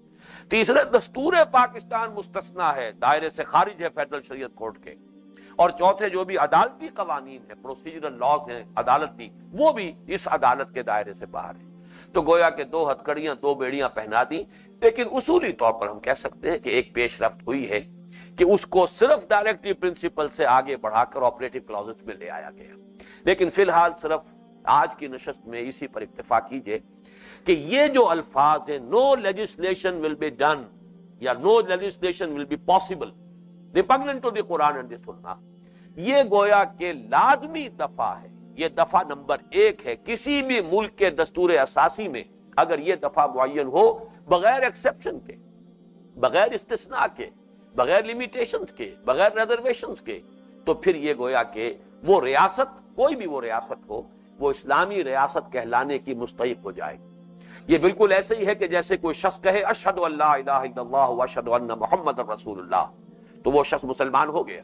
Speaker 1: تیسرے دستور پاکستان مستثنا ہے، دائرے سے خارج ہے فیڈرل شریعت کورٹ کے. اور چوتھے جو بھی عدالتی قوانین ہیں، پروسیجرل لاز ہیں عدالتی، وہ بھی اس عدالت کے دائرے سے باہر ہیں. تو گویا کہ 2 ہتھکڑیاں 2 بیڑیاں پہنا دی. لیکن اصولی طور پر ہم کہہ سکتے ہیں کہ ایک پیش رفت ہوئی ہے کہ اس کو صرف ڈائریکٹو پرنسپل سے آگے بڑھا کر آپریٹو کلازز میں لے آیا گیا. لیکن فی الحال صرف آج کی نشست میں اسی پر اکتفا کیجئے کہ یہ جو الفاظ ہیں no legislation will be done یا no legislation will be possible repugnant to the Quran and the Sunnah, یہ گویا کہ لازمی دفعہ ہے. یہ دفعہ نمبر 1 ہے. کسی بھی ملک کے دستور اساسی میں اگر یہ دفعہ معین ہو بغیر ایکسیپشن کے، بغیر استثناء کے، بغیر لیمیٹیشنز کے، بغیر ریزرویشنز کے، تو پھر یہ گویا کہ وہ ریاست، کوئی بھی وہ ریاست ہو، وہ اسلامی ریاست کہلانے کی مستحق ہو جائے. یہ بالکل ایسے ہی ہے کہ جیسے کوئی شخص کہے اشہد ان لا الہ الا اللہ واشہد ان محمد رسول اللہ، تو وہ شخص مسلمان ہو گیا.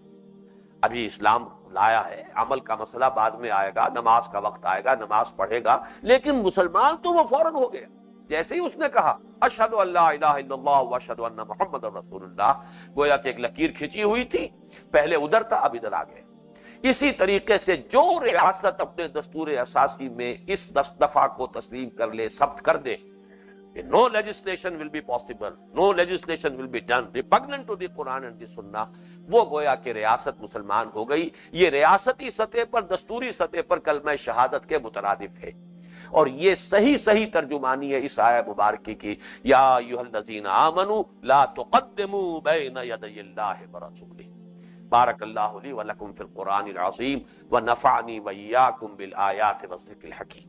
Speaker 1: ابھی اسلام لایا ہے، عمل کا مسئلہ بعد میں آئے گا، نماز کا وقت آئے گا، نماز پڑھے گا، لیکن مسلمان تو وہ فوراً ہو گیا. جیسے ہی اس نے کہا اشہد ان لا الہ الا اللہ واشہد ان محمد رسول اللہ، گویا کہ ایک لکیر کھینچی ہوئی تھی، پہلے ادھر تھا اب ادھر آ گئے. اسی طریقے سے جو ریاست اپنے دستور اساسی میں اس دفعہ کو تسلیم کر لے، ثبت کر دے کہ no legislation will be possible, no legislation will be done repugnant to the Quran and the Sunnah، وہ گویا کہ ریاست مسلمان ہو گئی. یہ ریاستی سطح پر، دستوری سطح پر کلمہ شہادت کے مترادف ہے. اور یہ صحیح ترجمانی ہے اس آیہ مبارکہ کی، یا ایھا الذین آمنوا لا تقدموا بین یدی اللہ ورسولہ. بارک اللہ لی ولکم فی القرآن العظیم ونفعنی وإیاکم بالآیات والذکر الحکیم.